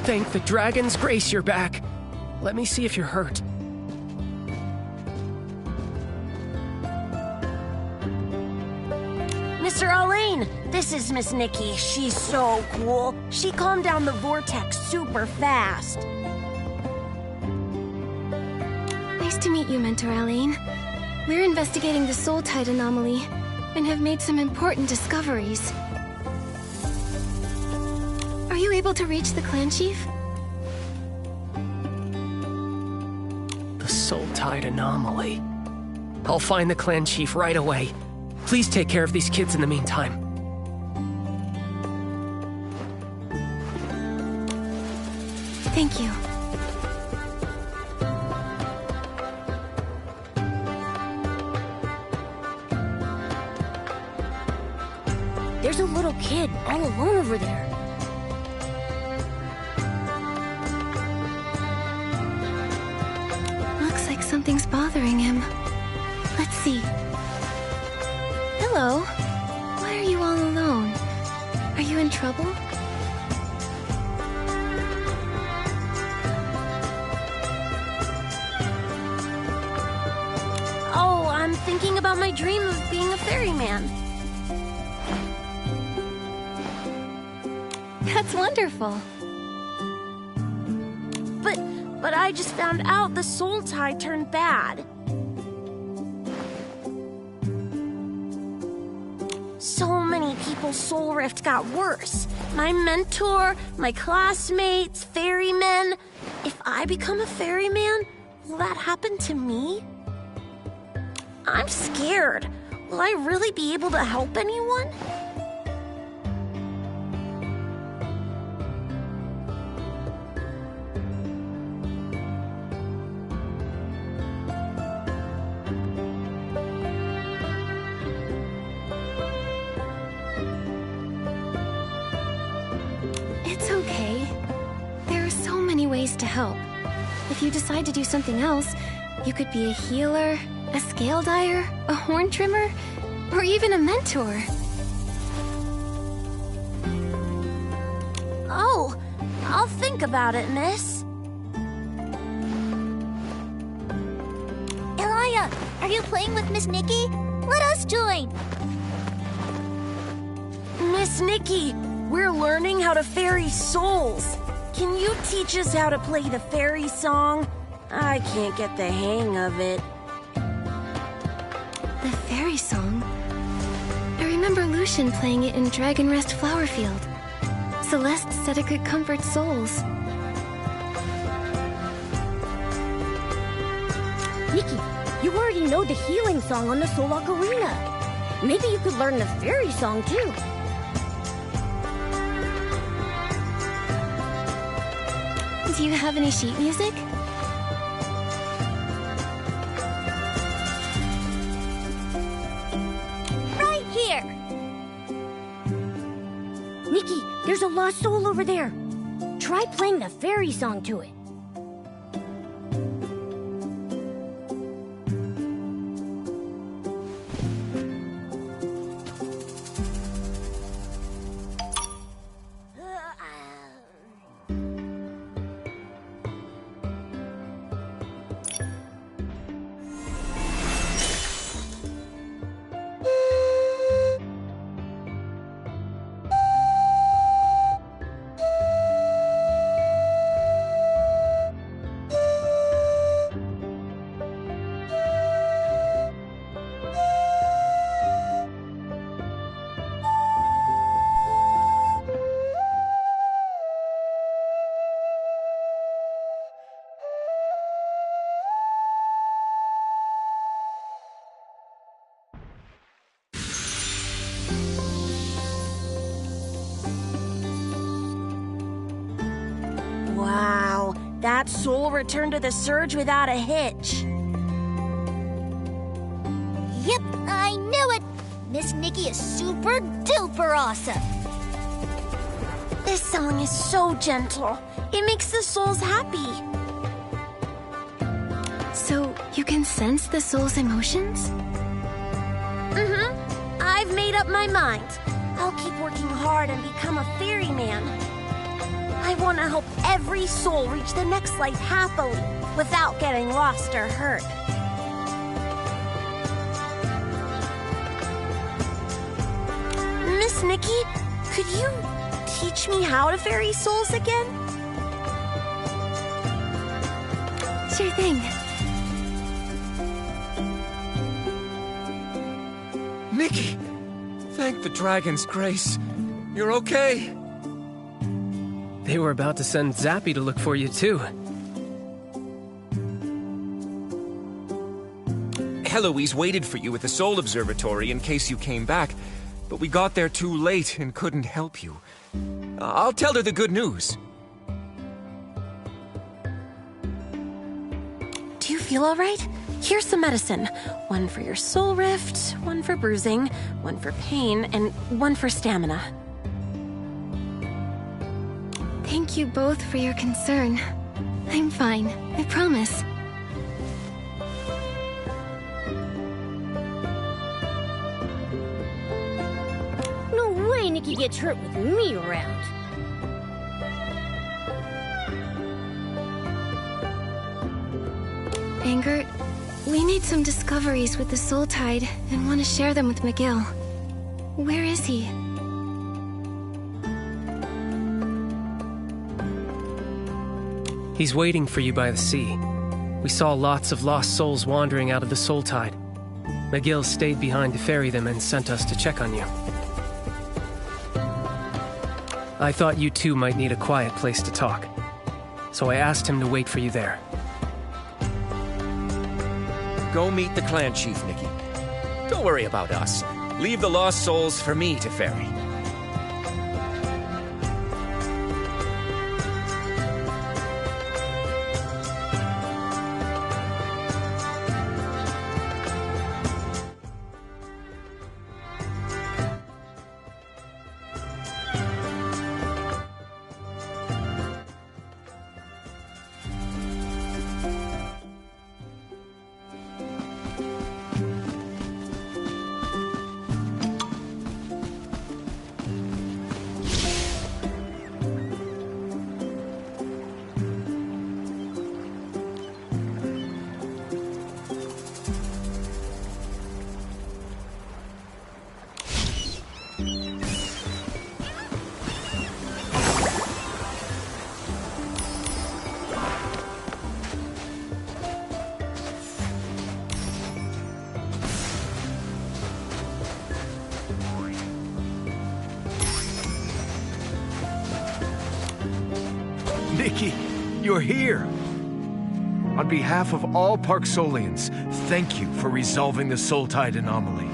Thank the dragon's grace you're back. Let me see if you're hurt. Mr. Alain, this is Miss Nikki. She's so cool. She calmed down the vortex super fast. Nice to meet you, Mentor Alain. We're investigating the Soul Tide anomaly and have made some important discoveries. Are you able to reach the clan chief? The Soul Tide anomaly. I'll find the clan chief right away. Please take care of these kids in the meantime. Thank you. There's a little kid all alone over there. Looks like something's bothering him. Let's see. Hello. Why are you all alone? Are you in trouble? Oh, I'm thinking about my dream of being a ferryman. That's wonderful. But I just found out the Soul Tide turned bad. So many people's soul rift got worse. My mentor, my classmates, ferrymen. If I become a ferryman, will that happen to me? I'm scared. Will I really be able to help anyone? It's okay. There are so many ways to help. If you decide to do something else, you could be a healer, a scale dyer, a horn trimmer, or even a mentor. Oh, I'll think about it, miss. Elia, are you playing with Miss Nikki? Let us join. Miss Nikki, we're learning how to ferry souls. Can you teach us how to play the fairy song? I can't get the hang of it. The fairy song? I remember Lucian playing it in Dragon Rest Flowerfield. Celeste said it could comfort souls. Nikki, you already know the healing song on the Soul Ocarina. Maybe you could learn the fairy song too. Do you have any sheet music? Right here. Nikki, there's a lost soul over there. Try playing the fairy song to it. Wow, that soul returned to the surge without a hitch. Yep, I knew it. Miss Nikki is super duper awesome. This song is so gentle. It makes the souls happy. So you can sense the soul's emotions? I've made up my mind. I'll keep working hard and become a ferryman. I want to help every soul reach the next life happily, without getting lost or hurt. Miss Nikki, could you teach me how to ferry souls again? Sure thing. Nikki! Thank the dragon's grace. You're okay? They were about to send Zappy to look for you, too. Heloise waited for you at the Soul Observatory in case you came back, but we got there too late and couldn't help you. I'll tell her the good news. Do you feel all right? Here's some medicine. One for your soul rift, one for bruising, one for pain, and one for stamina. Thank you both for your concern. I'm fine, I promise. No way Nikki gets hurt with me around. Anger, we made some discoveries with the Soul Tide and want to share them with McGill. Where is he? He's waiting for you by the sea. We saw lots of lost souls wandering out of the Soul Tide. McGill stayed behind to ferry them and sent us to check on you. I thought you two might need a quiet place to talk, so I asked him to wait for you there. Go meet the clan chief, Nikki. Don't worry about us. Leave the lost souls for me to ferry. Nikki, you're here! On behalf of all Parksolians, thank you for resolving the Soul Tide anomaly.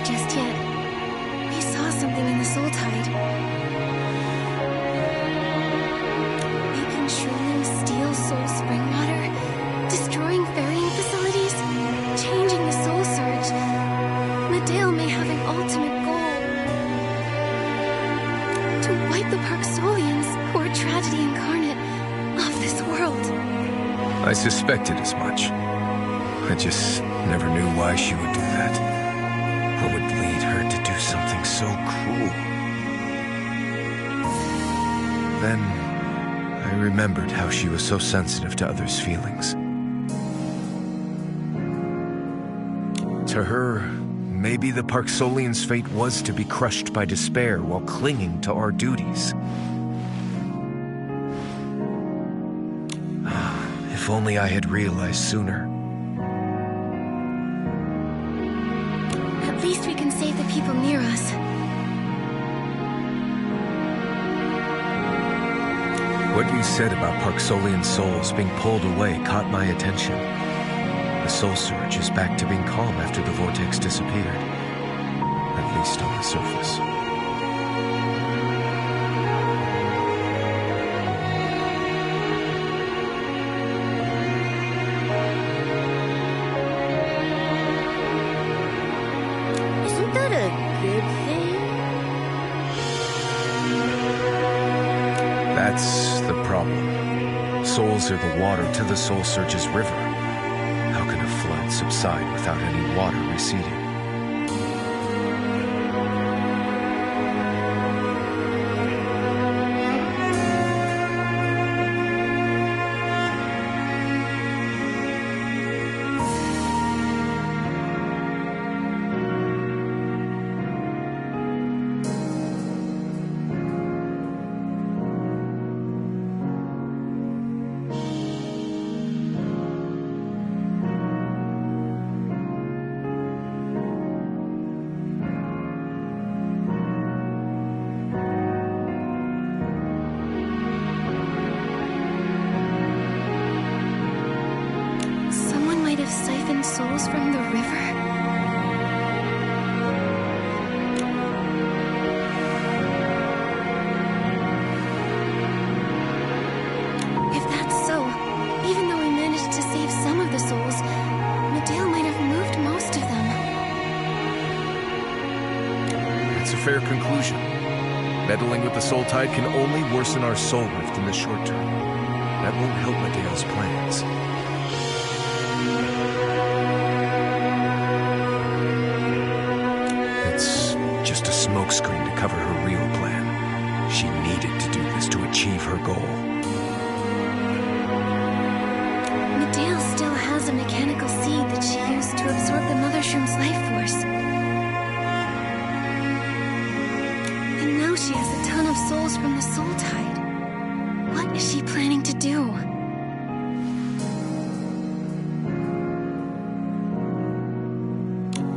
Just yet. We saw something in the Soul Tide. Making shrooms steal soul spring water, destroying ferrying facilities, changing the soul surge. Medale may have an ultimate goal. To wipe the Parksolians, poor tragedy incarnate, off this world. I suspected as much. I just never knew why she would do that. What would lead her to do something so cruel? Then, I remembered how she was so sensitive to others' feelings. To her, maybe the Parksolian's fate was to be crushed by despair while clinging to our duties. If only I had realized sooner. At least we can save the people near us. What you said about Parksolian souls being pulled away caught my attention. The soul surge is back to being calm after the vortex disappeared. At least on the surface. That's the problem. Souls are the water to the Soul Surge's river. How can a flood subside without any water receding? Siphoned souls from the river? If that's so, even though we managed to save some of the souls, Medale might have moved most of them. That's a fair conclusion. Meddling with the Soul Tide can only worsen our soul rift in the short term. That won't help Medale's plans. It's just a smokescreen to cover her real plan. She needed to do this to achieve her goal. Medale still has a mechanical seed that she used to absorb the Mother Shroom's life force. And now she has a ton of souls from the Soul Tide. What is she planning to do?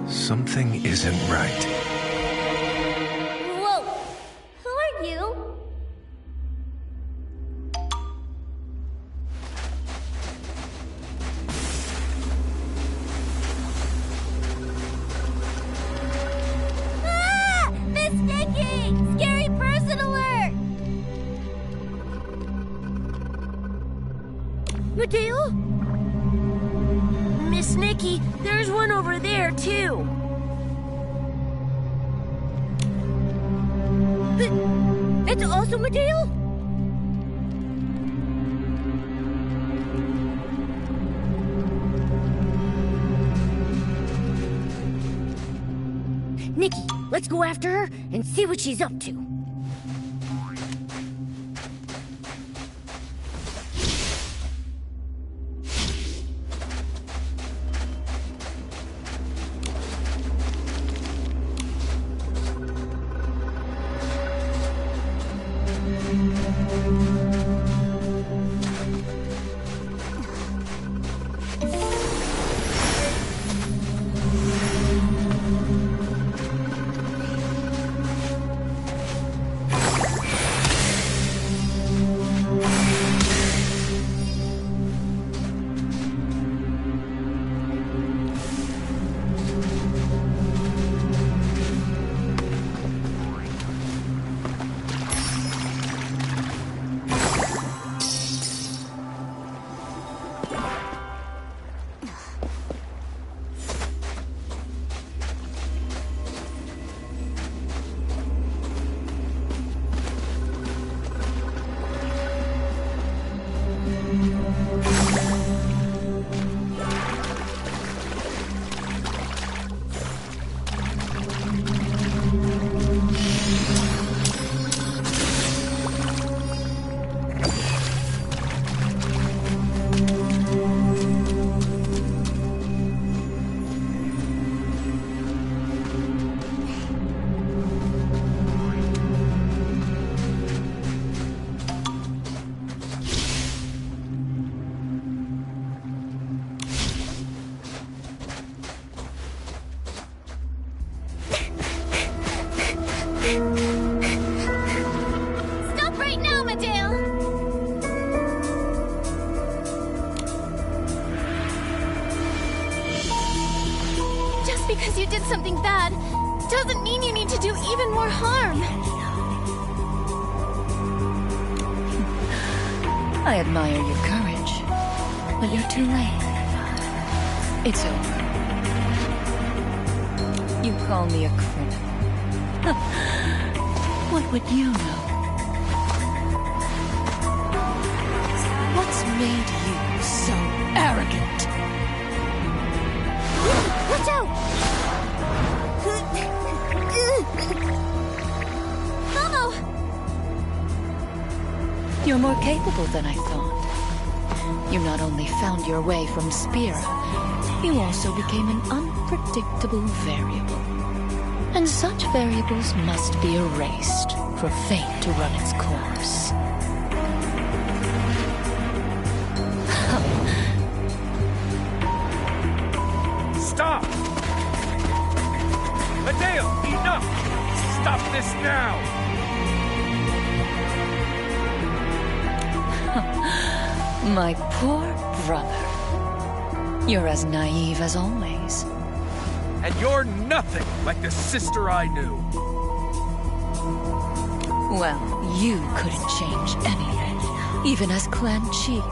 Something isn't right. Whoa! Who are you? Ah! Miss Nikki! Scary person alert! Medale? Miss Nikki, there's one over there, too. It's also Medale? Nikki, let's go after her and see what she's up to. Stop right now, Medale! Just because you did something bad doesn't mean you need to do even more harm. I admire your courage, but you're too late. It's over. You call me a criminal. What would you know? You're more capable than I thought. You not only found your way from Spira, you also became an unpredictable variable. And such variables must be erased for fate to run its course. Stop! Mateo, enough! Stop this now! My poor brother. You're as naive as always. And you're nothing like the sister I knew. Well, you couldn't change anything, even as clan chief.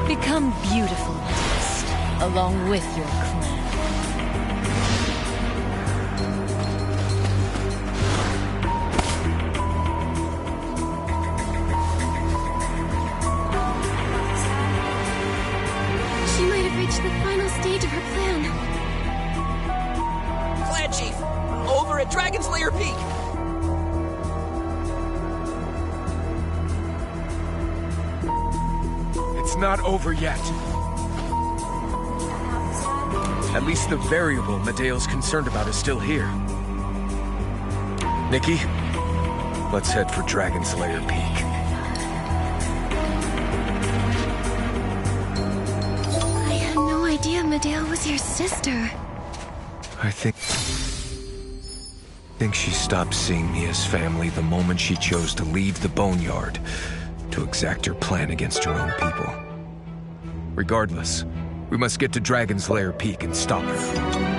Become beautiful, Modest, along with your clan. She might have reached the final stage of her plan. Clan Chief, over at Dragon's Lair Peak. It's not over yet. At least the variable Medeo's concerned about is still here. Nikki, let's head for Dragon's Lair Peak. I had no idea Medeo was your sister. I think she stopped seeing me as family the moment she chose to leave the Boneyard to exact her plan against her own people. Regardless, we must get to Dragon's Lair Peak and stop her.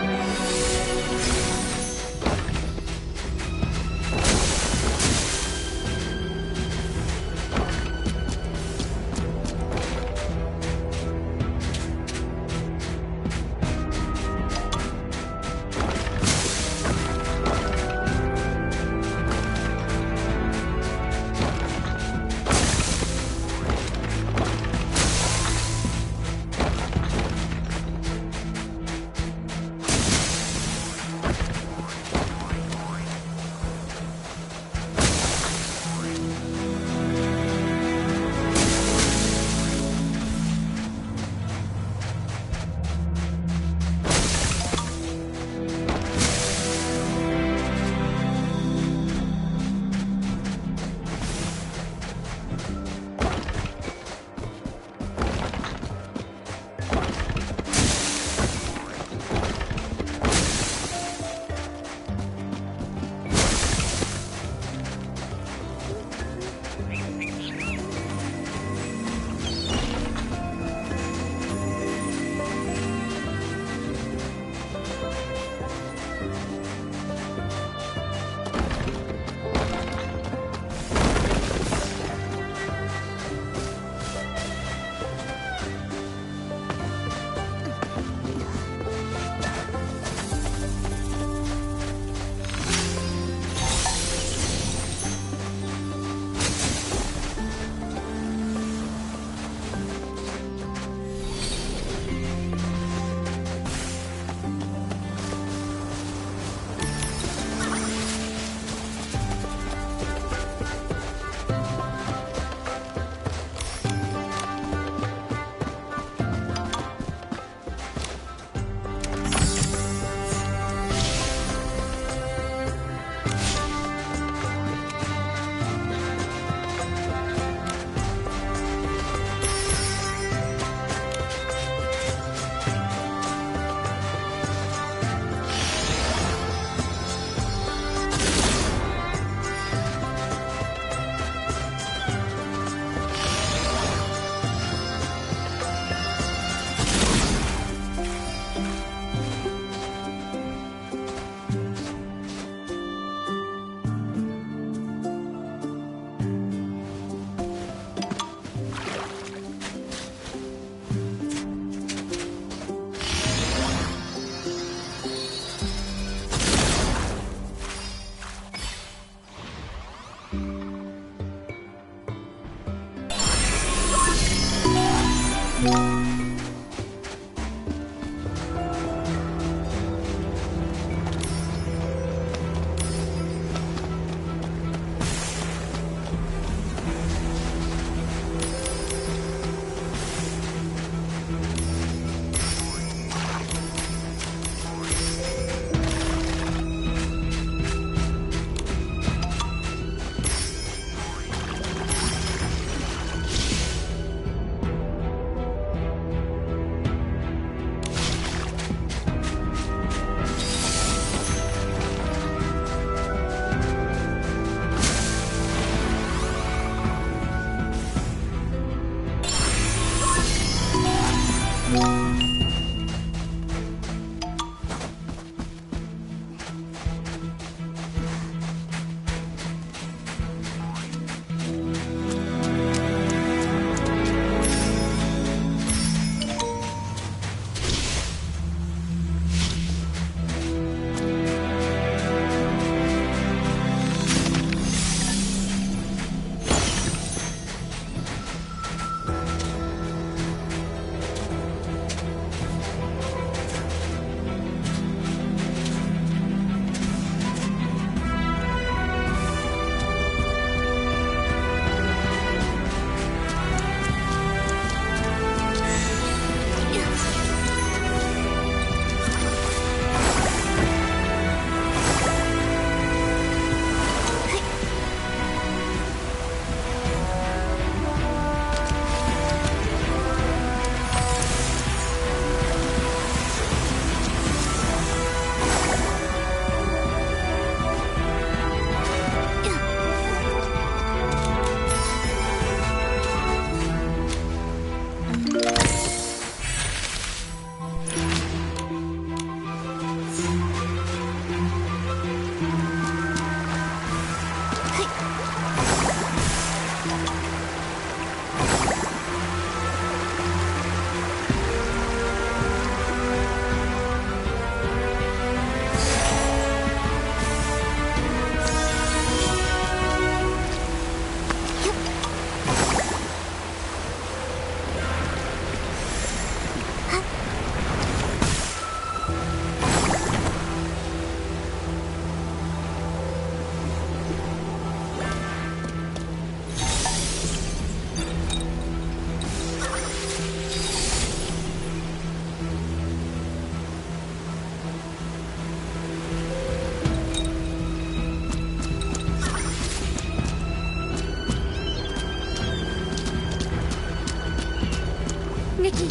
Nikki,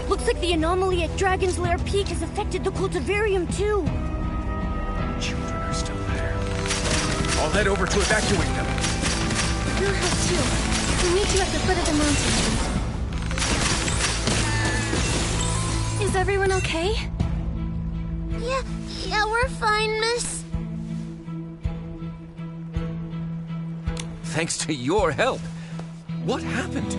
looks like the anomaly at Dragon's Lair Peak has affected the cultivarium too. Children are still there. I'll head over to evacuate them. We'll help too. We'll meet you at the foot of the mountain. Is everyone okay? Yeah, we're fine, miss. Thanks to your help. What happened?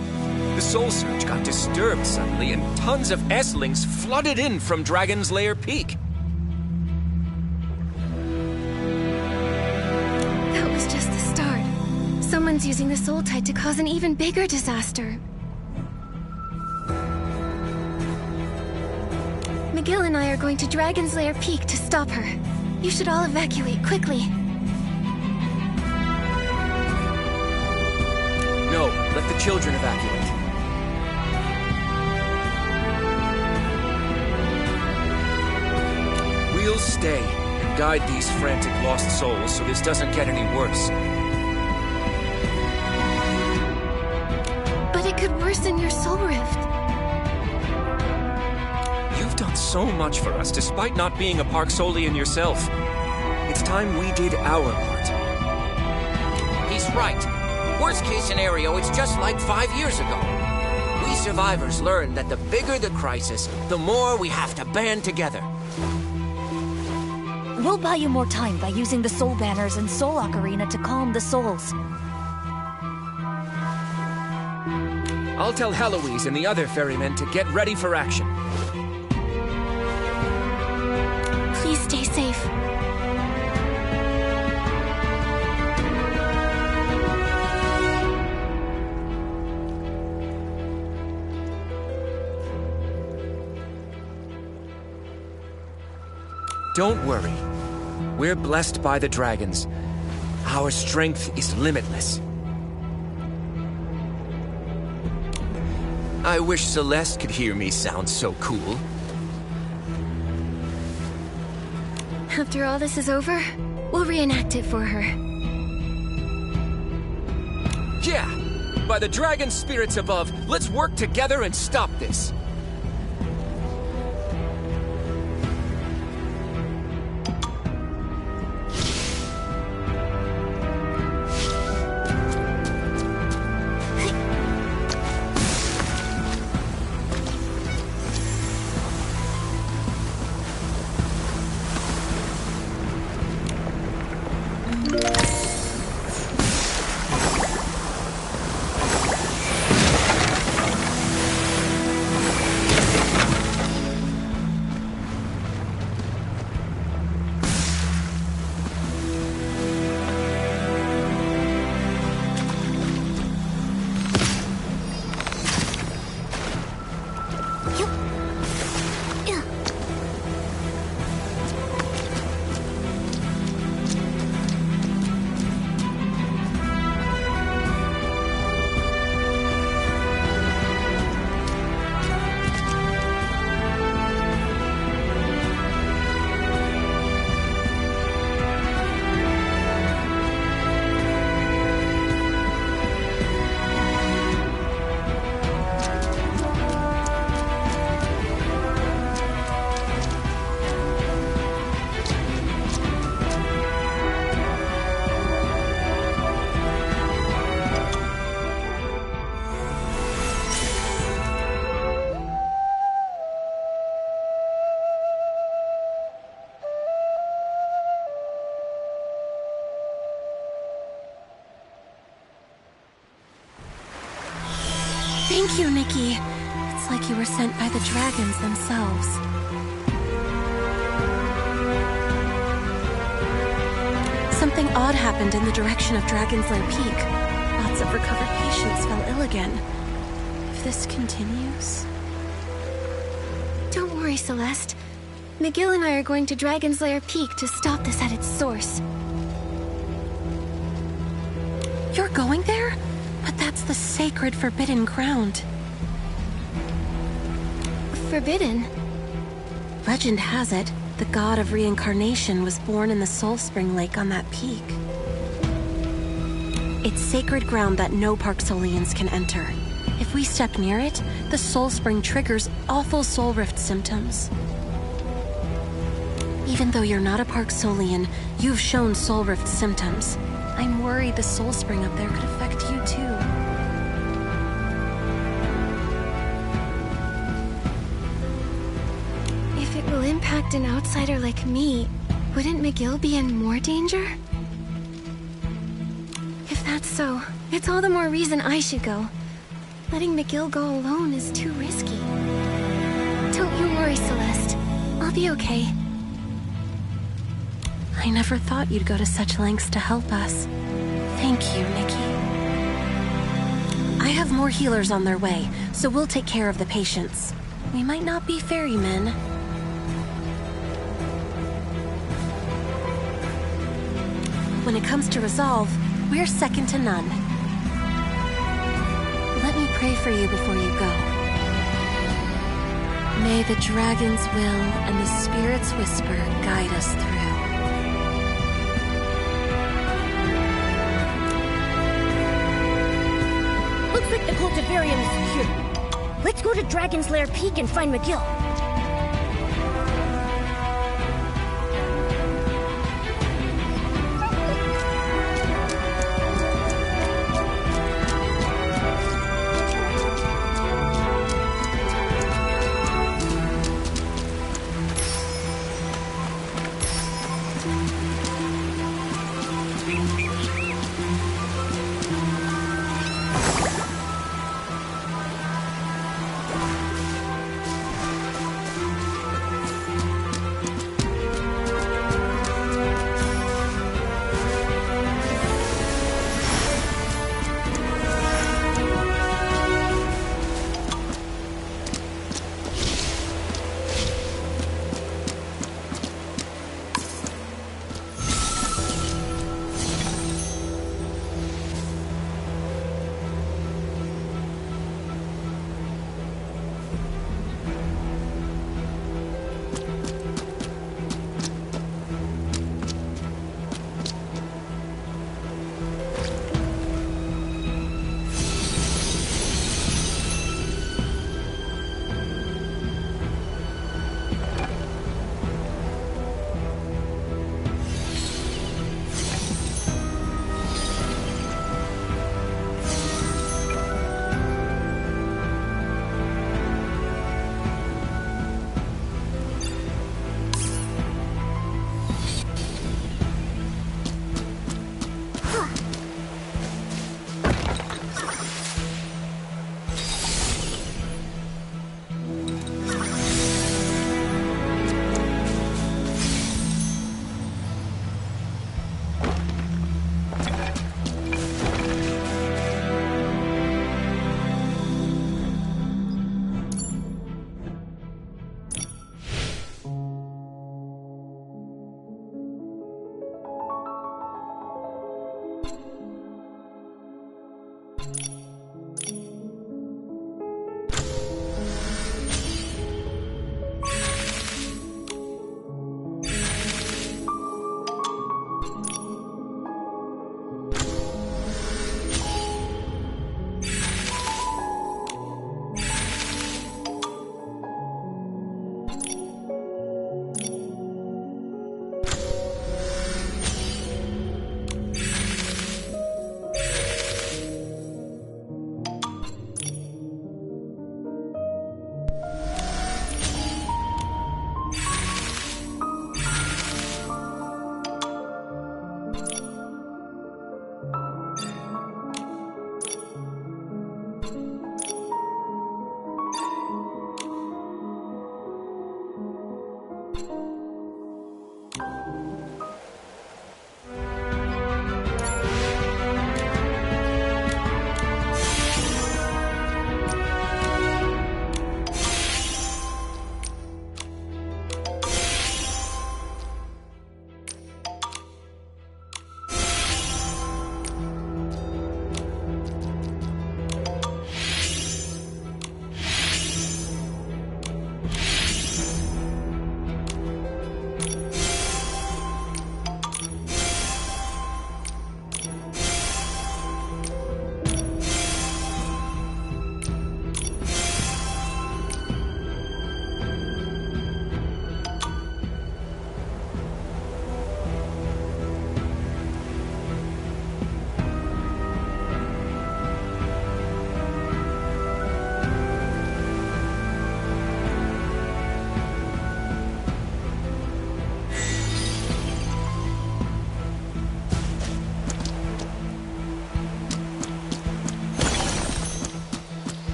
The soul surge got disturbed suddenly, and tons of S-lings flooded in from Dragon's Lair Peak. That was just the start. Someone's using the soul tide to cause an even bigger disaster. McGill and I are going to Dragon's Lair Peak to stop her. You should all evacuate quickly. No, let the children evacuate. We'll stay and guide these frantic lost souls so this doesn't get any worse. But it could worsen your soul rift. You've done so much for us despite not being a Park Solian yourself. It's time we did our part. He's right. Worst case scenario, it's just like 5 years ago. We survivors learned that the bigger the crisis, the more we have to band together. We'll buy you more time by using the soul banners and Solok Arena to calm the souls. I'll tell Heloise and the other ferrymen to get ready for action. Please stay safe. Don't worry. We're blessed by the dragons. Our strength is limitless. I wish Celeste could hear me sound so cool. After all this is over, we'll reenact it for her. Yeah! By the dragon spirits above, let's work together and stop this. Thank you, Nikki. It's like you were sent by the dragons themselves. Something odd happened in the direction of Dragon's Lair Peak. Lots of recovered patients fell ill again. If this continues... Don't worry, Celeste. McGill and I are going to Dragon's Lair Peak to stop this at its source. You're going there? But that's the sacred, forbidden ground. Forbidden? Legend has it, the god of reincarnation was born in the Soul Spring Lake on that peak. It's sacred ground that no Park Solians can enter. If we step near it, the soul spring triggers awful soul rift symptoms. Even though you're not a Park Solian, you've shown soul rift symptoms. I'm worried the soul spring up there could affect you too. If it will impact an outsider like me, wouldn't McGill be in more danger? If that's so, it's all the more reason I should go. Letting McGill go alone is too risky. Don't you worry, Celeste. I'll be okay. I never thought you'd go to such lengths to help us. Thank you, Nikki. I have more healers on their way, so we'll take care of the patients. We might not be ferrymen. When it comes to resolve, we're second to none. Let me pray for you before you go. May the dragon's will and the spirit's whisper guide us through. Looks like the cultivarium is secure. Let's go to Dragon's Lair Peak and find McGill.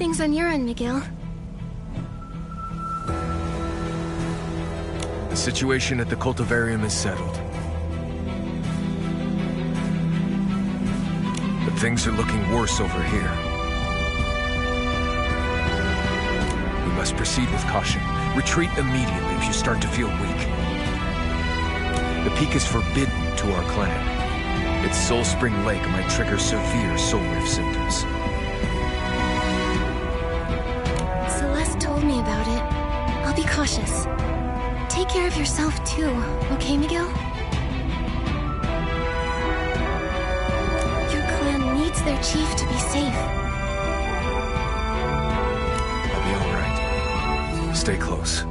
things on your end, Miguel? The situation at the cultivarium is settled. But things are looking worse over here. We must proceed with caution. Retreat immediately if you start to feel weak. The peak is forbidden to our clan. Its Soul Spring Lake might trigger severe soul rift symptoms. Celeste told me about it. I'll be cautious. Take care of yourself too, okay, Miguel? Your clan needs their chief to be safe. I'll be all right. Stay close.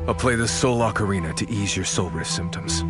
I'll play the Soul Ocarina to ease your soul rift symptoms.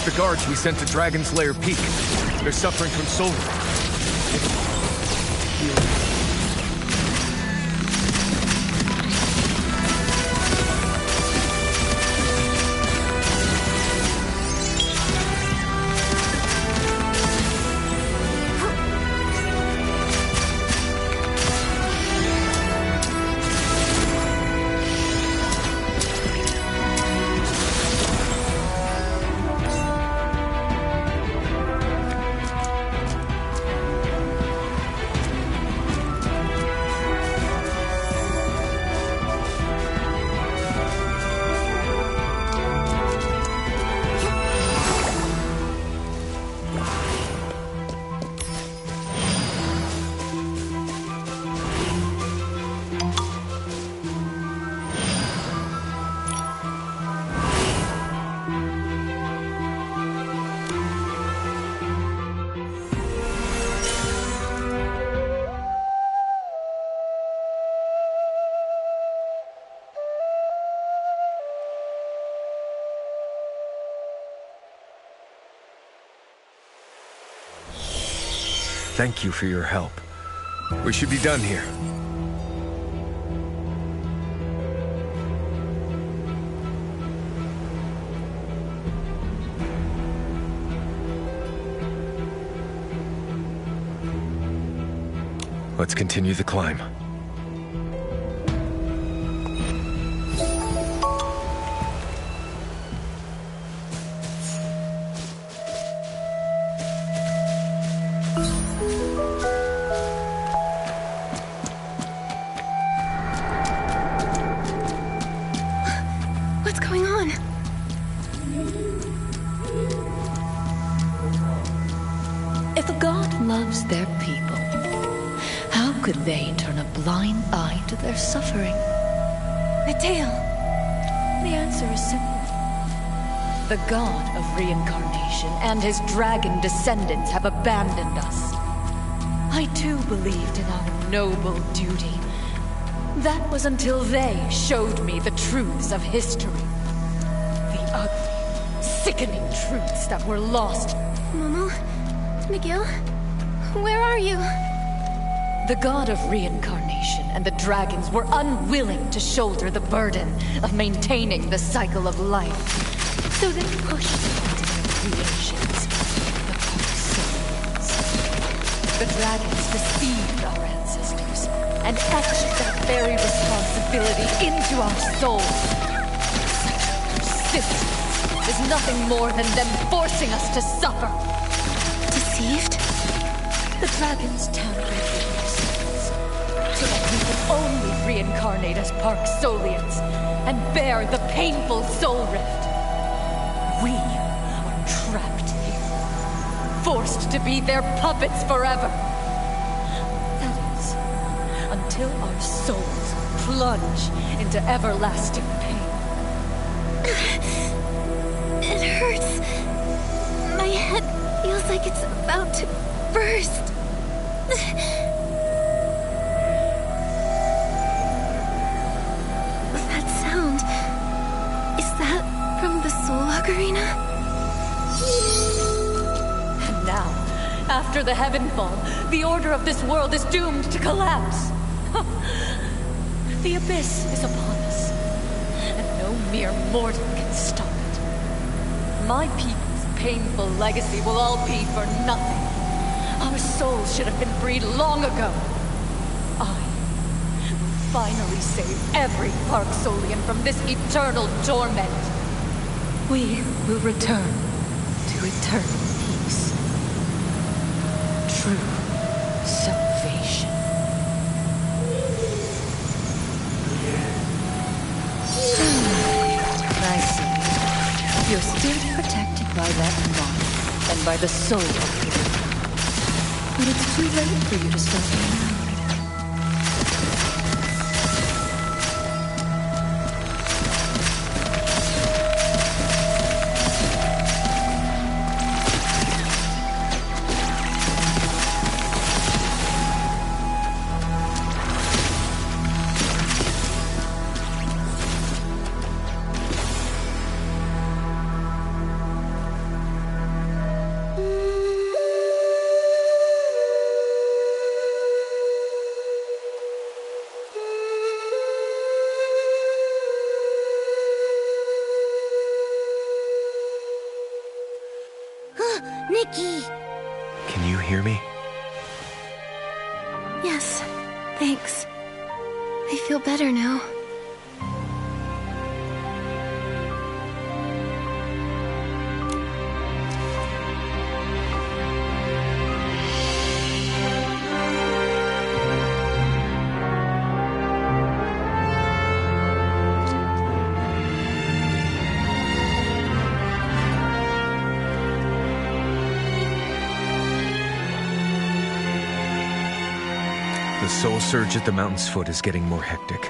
The guards we sent to Dragon's Lair Peak. They're suffering from soul. Thank you for your help. We should be done here. Let's continue the climb. What's going on? If a god loves their people, how could they turn a blind eye to their suffering? Adele. The answer is simple. The god of reincarnation and his dragon descendants have abandoned us. I too believed in our noble duty. That was until they showed me the truths of history. The ugly, sickening truths that were lost. Momo? Miguel? Where are you? The god of reincarnation and the dragons were unwilling to shoulder the burden of maintaining the cycle of life. So they pushed onto their creations, the souls. The dragons deceived our ancestors and etched that very responsibility into our souls. Such persistence is nothing more than them forcing us to suffer. Deceived? The dragons tampered with our souls, so that we could only reincarnate as Park Solians and bear the painful soul rift. We are trapped here, forced to be their puppets forever. That is, until our souls plunge into everlasting pain. It hurts. My head feels like it's about to burst. That sound... is that from the Soul Ocarina? And now, after the Heavenfall, the order of this world is doomed to collapse. The abyss is upon us, and no mere mortal can stop it. My people's painful legacy will all be for nothing. Our souls should have been freed long ago. I will finally save every Park Solian from this eternal torment. We will return to eternal peace. True salvation. I see. You're still protected by that mark and by the soul of you. But it's too late for you to stop me now. Yes, thanks. I feel better now. The soul surge at the mountain's foot is getting more hectic.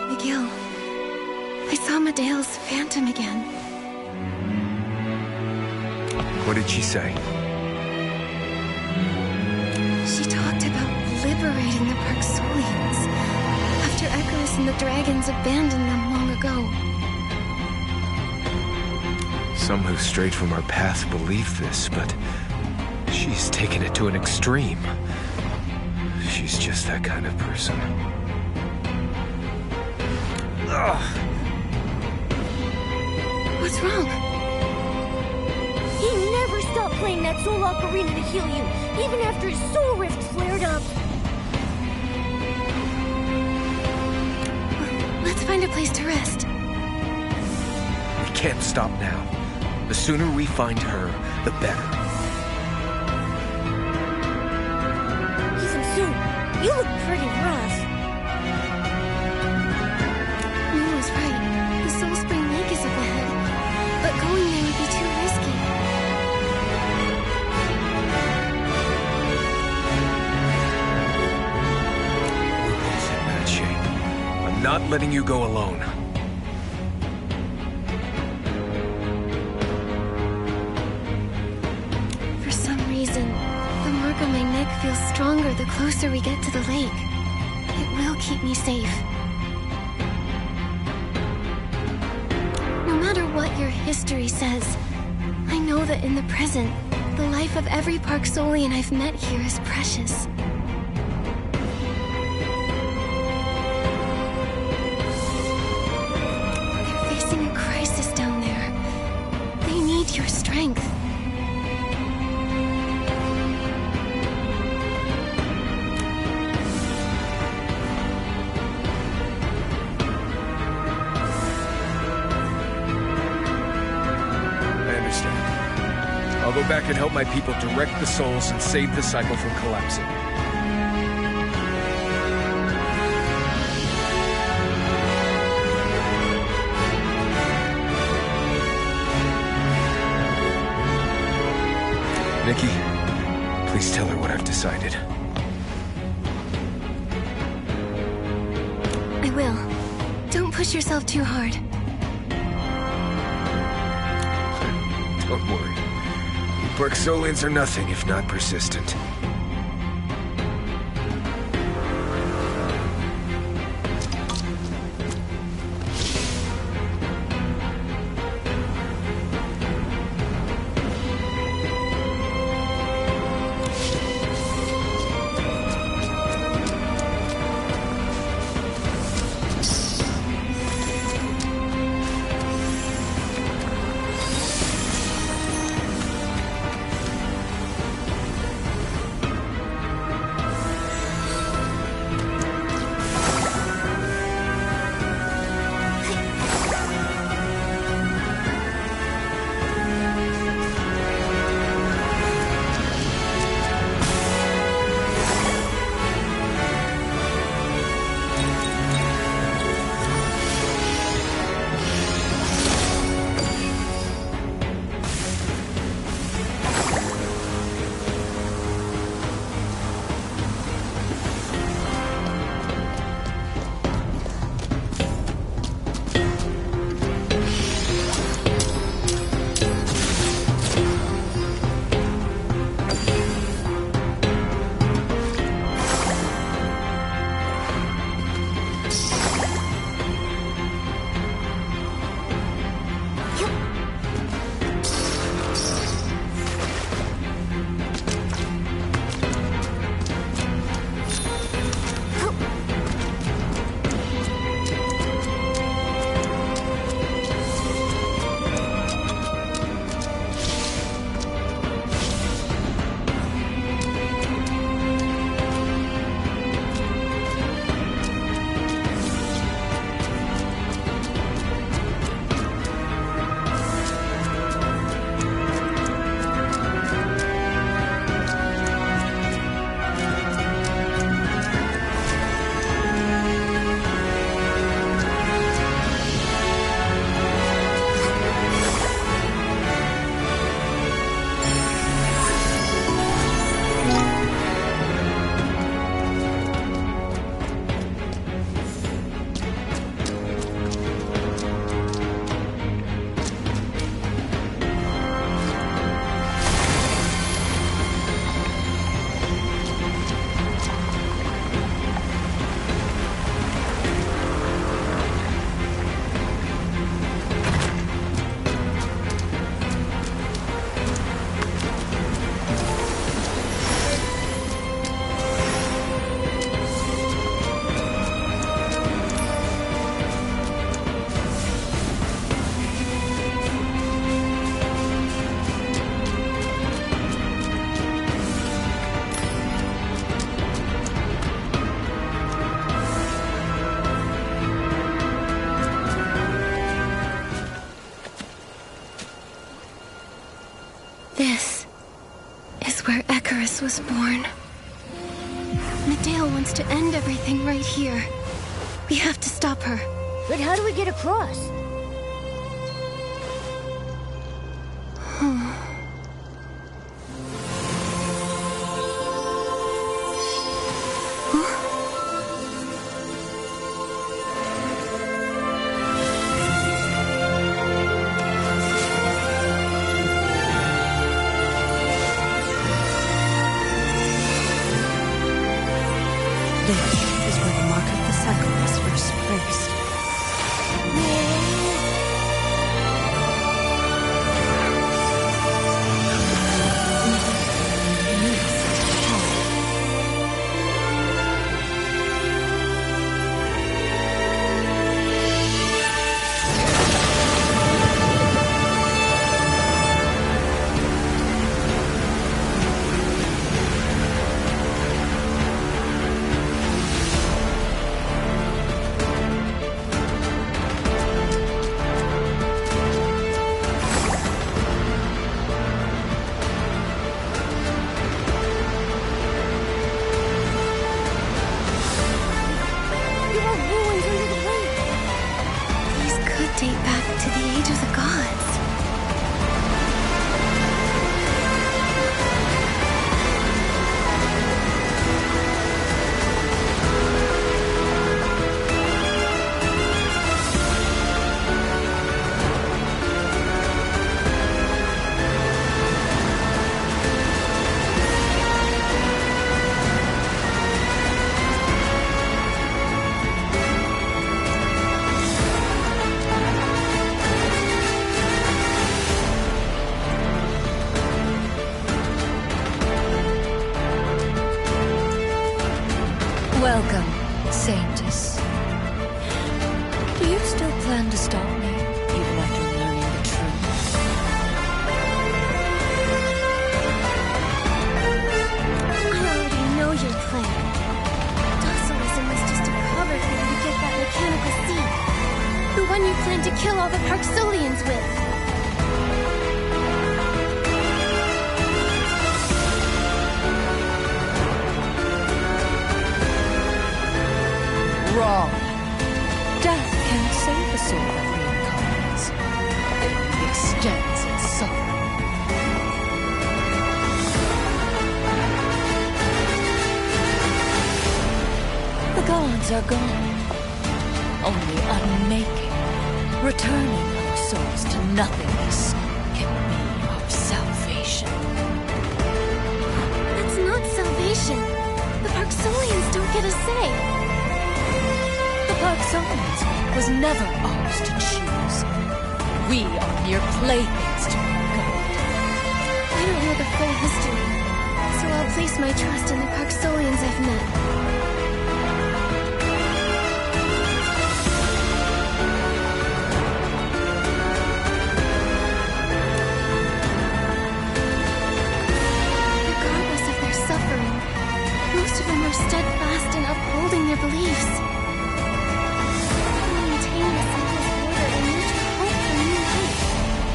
Miguel, I saw Medea's phantom again. What did she say? She talked about liberating the Parksolians after Echoes and the dragons abandoned them long ago. Some who strayed from our path believe this, but she's taken it to an extreme. She's just that kind of person. Ugh. What's wrong? He never stopped playing that soul ocarina to heal you, even after his soul rift flared up. Let's find a place to rest. We can't stop now. The sooner we find her, the better. You look pretty rough. Moon's right. The Soul Spring Lake is up ahead, but going there would be too risky. We're both in bad shape. I'm not letting you go alone. For some reason, the mark on my neck feels stronger the closer we get to the lake. It will keep me safe. No matter what your history says, I know that in the present, the life of every Parksolian I've met here is precious. They're facing a crisis down there. They need your strength. I'll go back and help my people direct the souls and save the cycle from collapsing. Nikki, please tell her what I've decided. I will. Don't push yourself too hard. Don't worry. Parksolians are nothing if not persistent. where Icarus was born. Medale wants to end everything right here. We have to stop her. But how do we get across? This is where the mark of the cycle was first placed. Date back to the age of the gods. Welcome, Saintess. Do you still plan to stop me, even after learning the truth? I already know your plan. Docilism was just a cover for you to get that mechanical seed. The one you plan to kill all the Parksolians with. Wrong. Death can't save a soul that reincarnates. It only extends its suffering. The gods are gone. Only unmaking, returning our souls to nothingness can be our salvation. That's not salvation. The Parksolians don't get a say. The Parksolians was never ours to choose. We are mere playthings to our God. I don't know the full history, so I'll place my trust in the Parksolians I've met. Regardless of their suffering, most of them are steadfast in upholding their beliefs.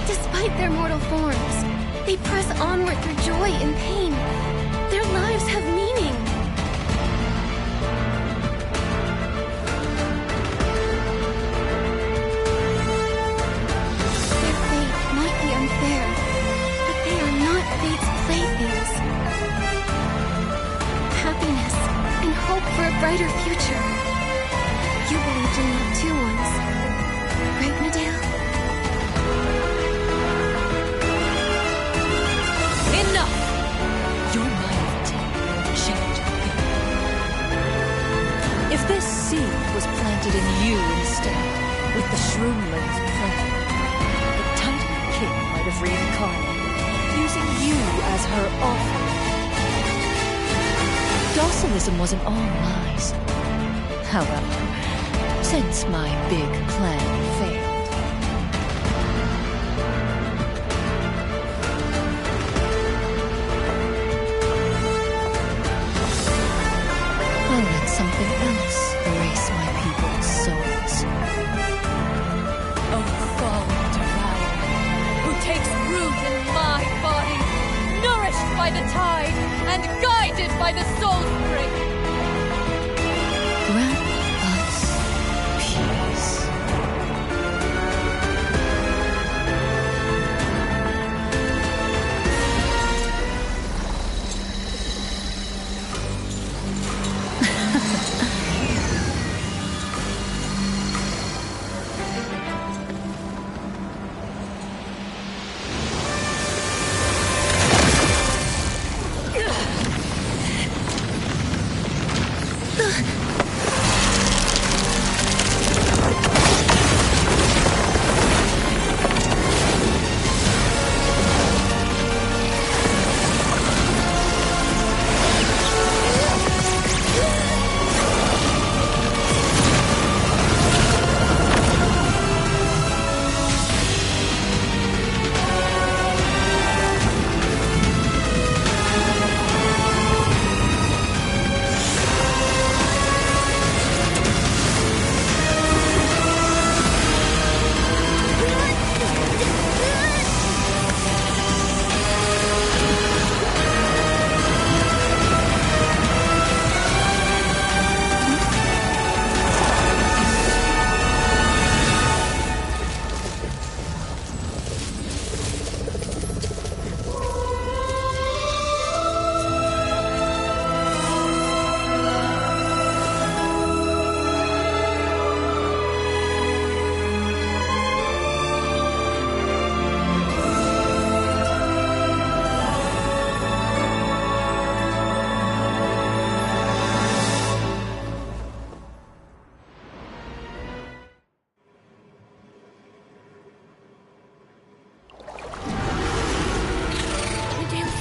Despite their mortal forms, they press onward through joy and pain. Their lives have meaning. Their fate might be unfair, but they are not fate's playthings. Happiness and hope for a brighter future. You believed in that too once, right, Medale? Enough! Your naivety won't change a thing. If this seed was planted in you instead, with the Shroomling's prayer, the Titan King might have reincarnated, using you as her offering. Docilism wasn't all lies. However, since my big plan failed, I'll let something else erase my people's souls. Oh, fallen devourer, who takes root in my body, nourished by by the tide and guided by the soul spring. Grant us peace.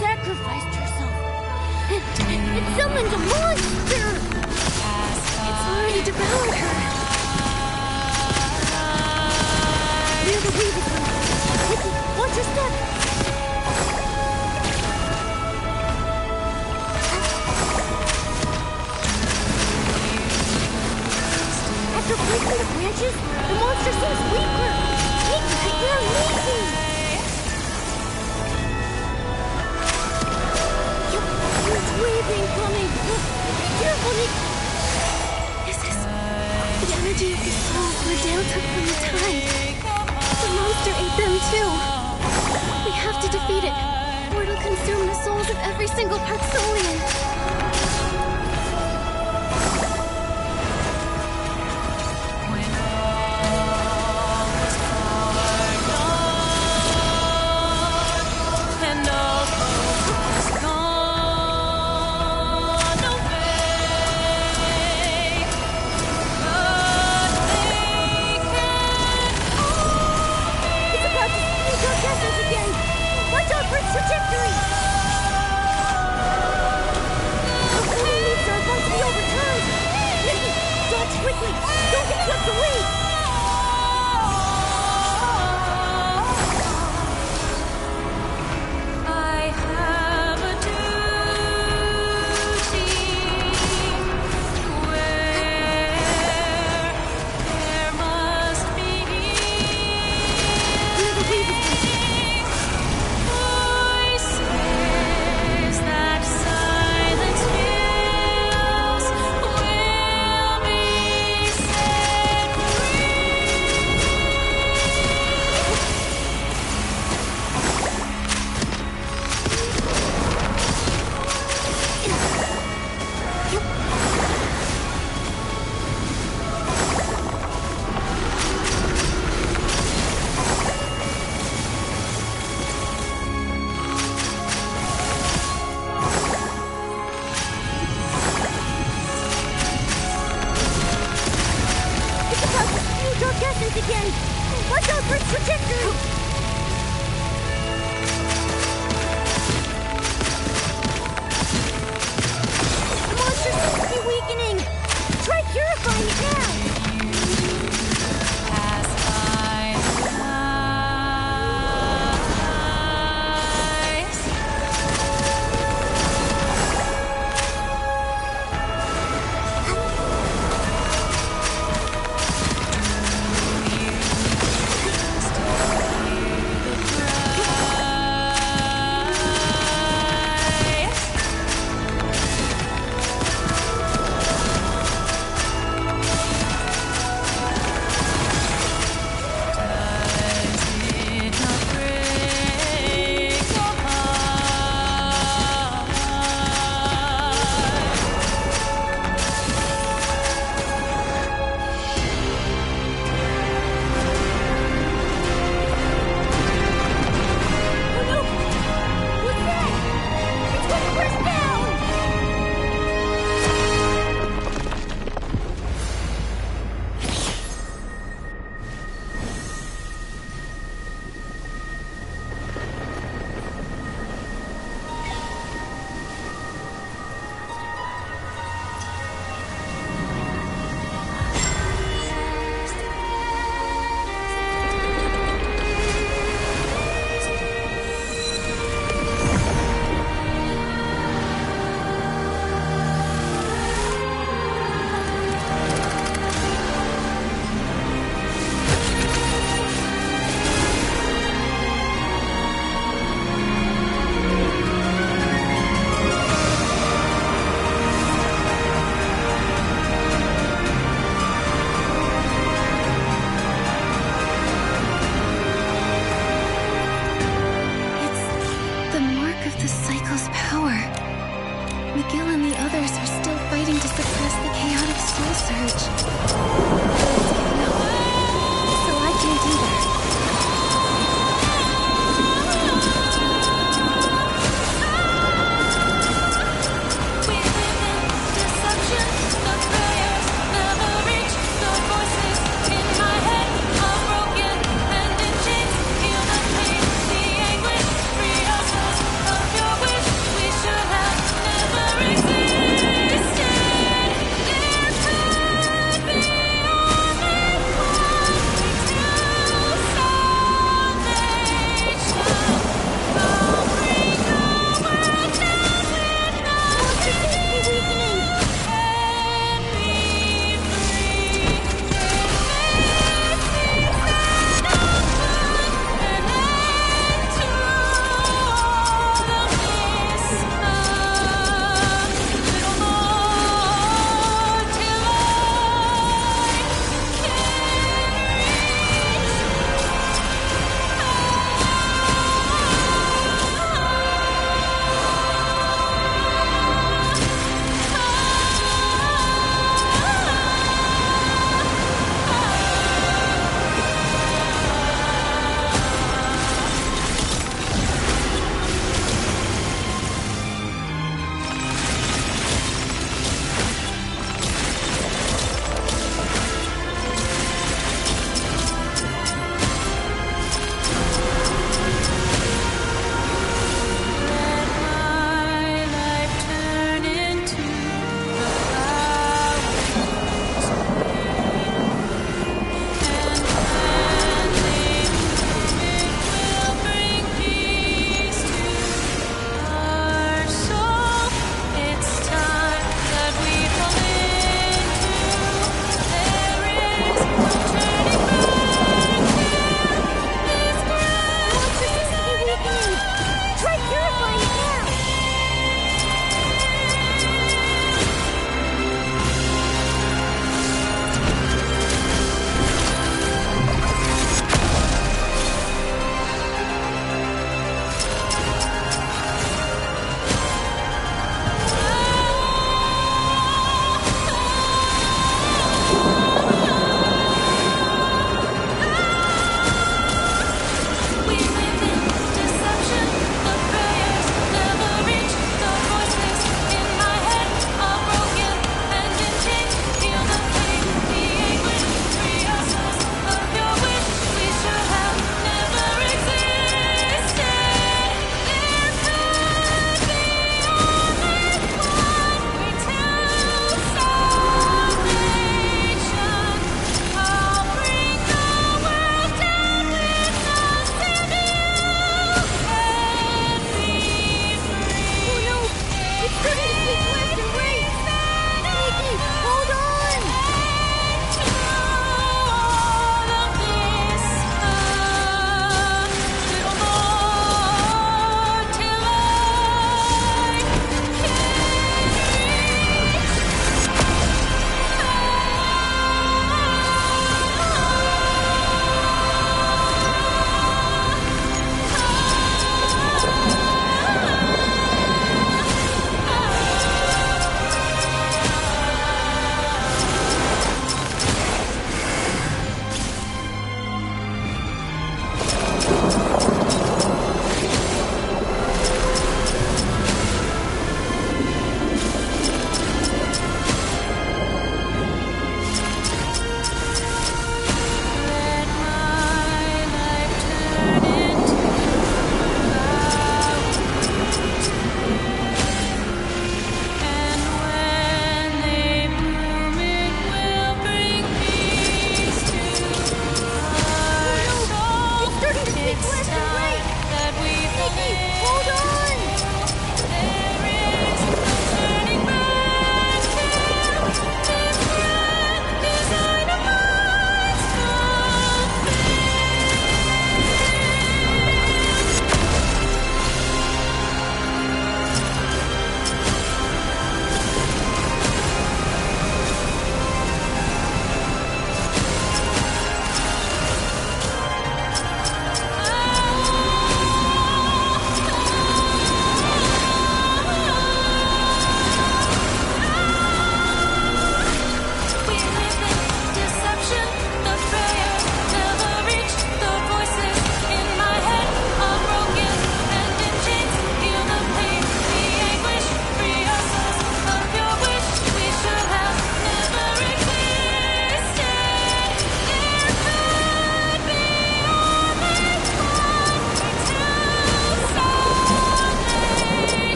Sacrificed herself. It summoned a monster! It's already devoured her. Near the weaving one. Nikki, watch your step! After breaking the branches, the monster seems weaker. Nikki, you're amazing! Wave incoming! Careful, Nikki! Is this the energy of the souls Madale took from the tide? The monster ate them too. We have to defeat it, or it'll consume the souls of every single Parksolian. Watch out for its trajectory! The cycle's power. McGill and the others are still fighting to suppress the chaotic soul surge. It's given up. So I can't either.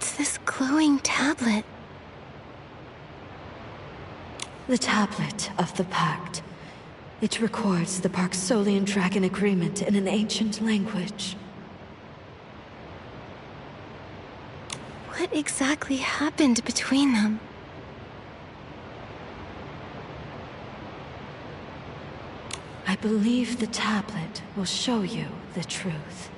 What's this glowing tablet? The tablet of the Pact. It records the Parksolian Dragon Agreement in an ancient language. What exactly happened between them? I believe the tablet will show you the truth.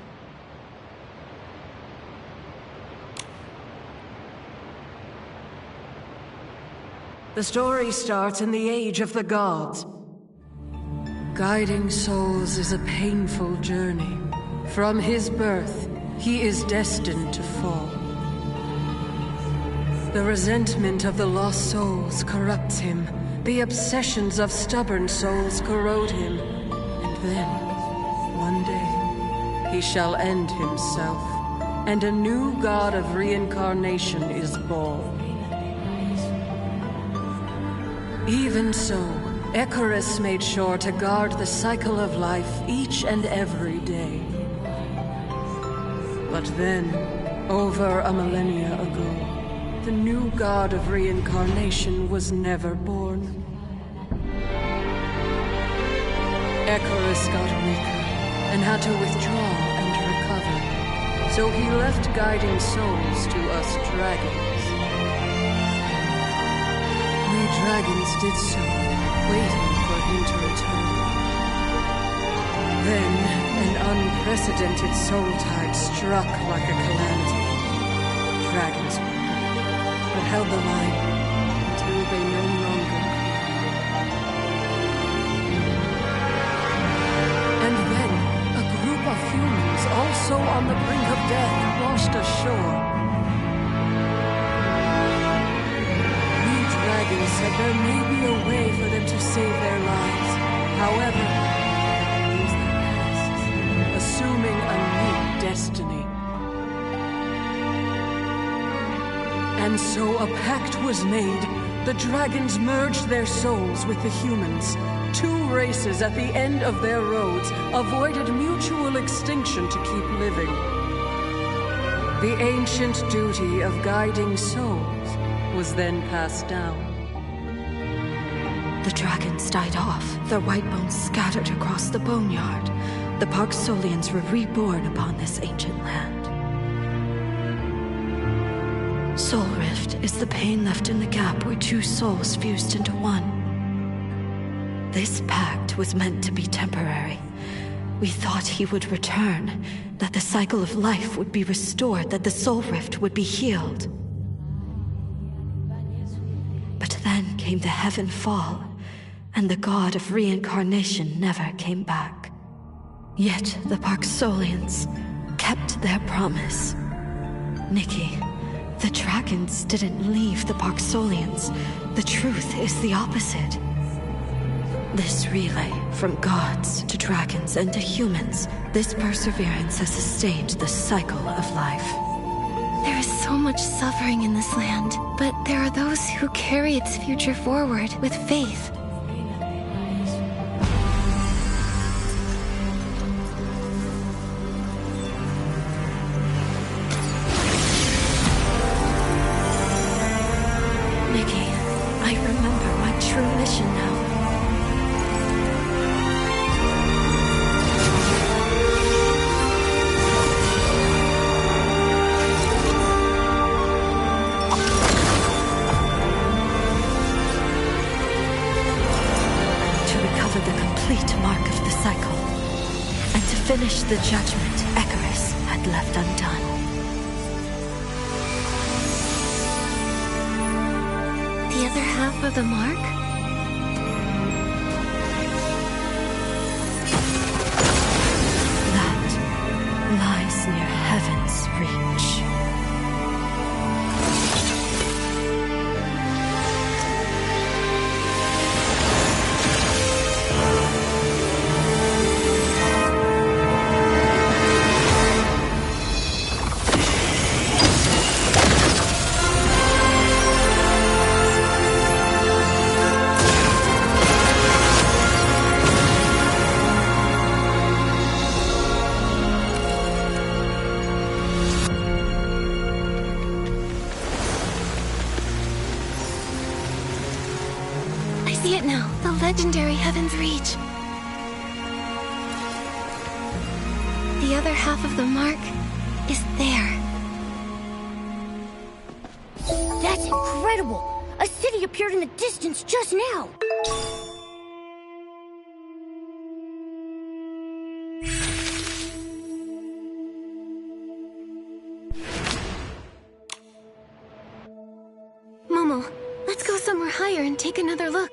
The story starts in the Age of the Gods. Guiding souls is a painful journey. From his birth, he is destined to fall. The resentment of the lost souls corrupts him. The obsessions of stubborn souls corrode him. And then, one day, he shall end himself, and a new god of reincarnation is born. Even so, Icarus made sure to guard the cycle of life each and every day. But then, over a millennia ago, the new god of reincarnation was never born. Icarus got weaker and had to withdraw and recover. So he left guiding souls to us dragons. We dragons did so, waiting for him to return. Then, an unprecedented soul tide struck like a calamity. Dragons were hurt, but held the line until they no longer could. And then, a group of humans, also on the brink of death, washed ashore. We dragons said there may be a way for them to save their lives. However, they lose their pasts, assuming a new destiny. And so a pact was made. The dragons merged their souls with the humans. Two races at the end of their roads avoided mutual extinction to keep living. The ancient duty of guiding souls was then passed down. The dragons died off, their white bones scattered across the boneyard. The Parksolians were reborn upon this ancient land. Soul Rift is the pain left in the gap where two souls fused into one. This pact was meant to be temporary. We thought he would return, that the cycle of life would be restored, that the Soul Rift would be healed. But then came the Heaven Fall, and the god of reincarnation never came back. Yet the Parksolians kept their promise. Nikki, the dragons didn't leave the Parksolians. The truth is the opposite. This relay, from gods to dragons and to humans, this perseverance has sustained the cycle of life. There is so much suffering in this land, but there are those who carry its future forward with faith. Nikki, I remember my true mission now. Mark of the cycle, and to finish the judgment Icarus had left undone. The other half of the mark? That lies near heaven's reach. see it now. The legendary Heaven's Reach. The other half of the mark is there. That's incredible! A city appeared in the distance just now! Momo, let's go somewhere higher and take another look.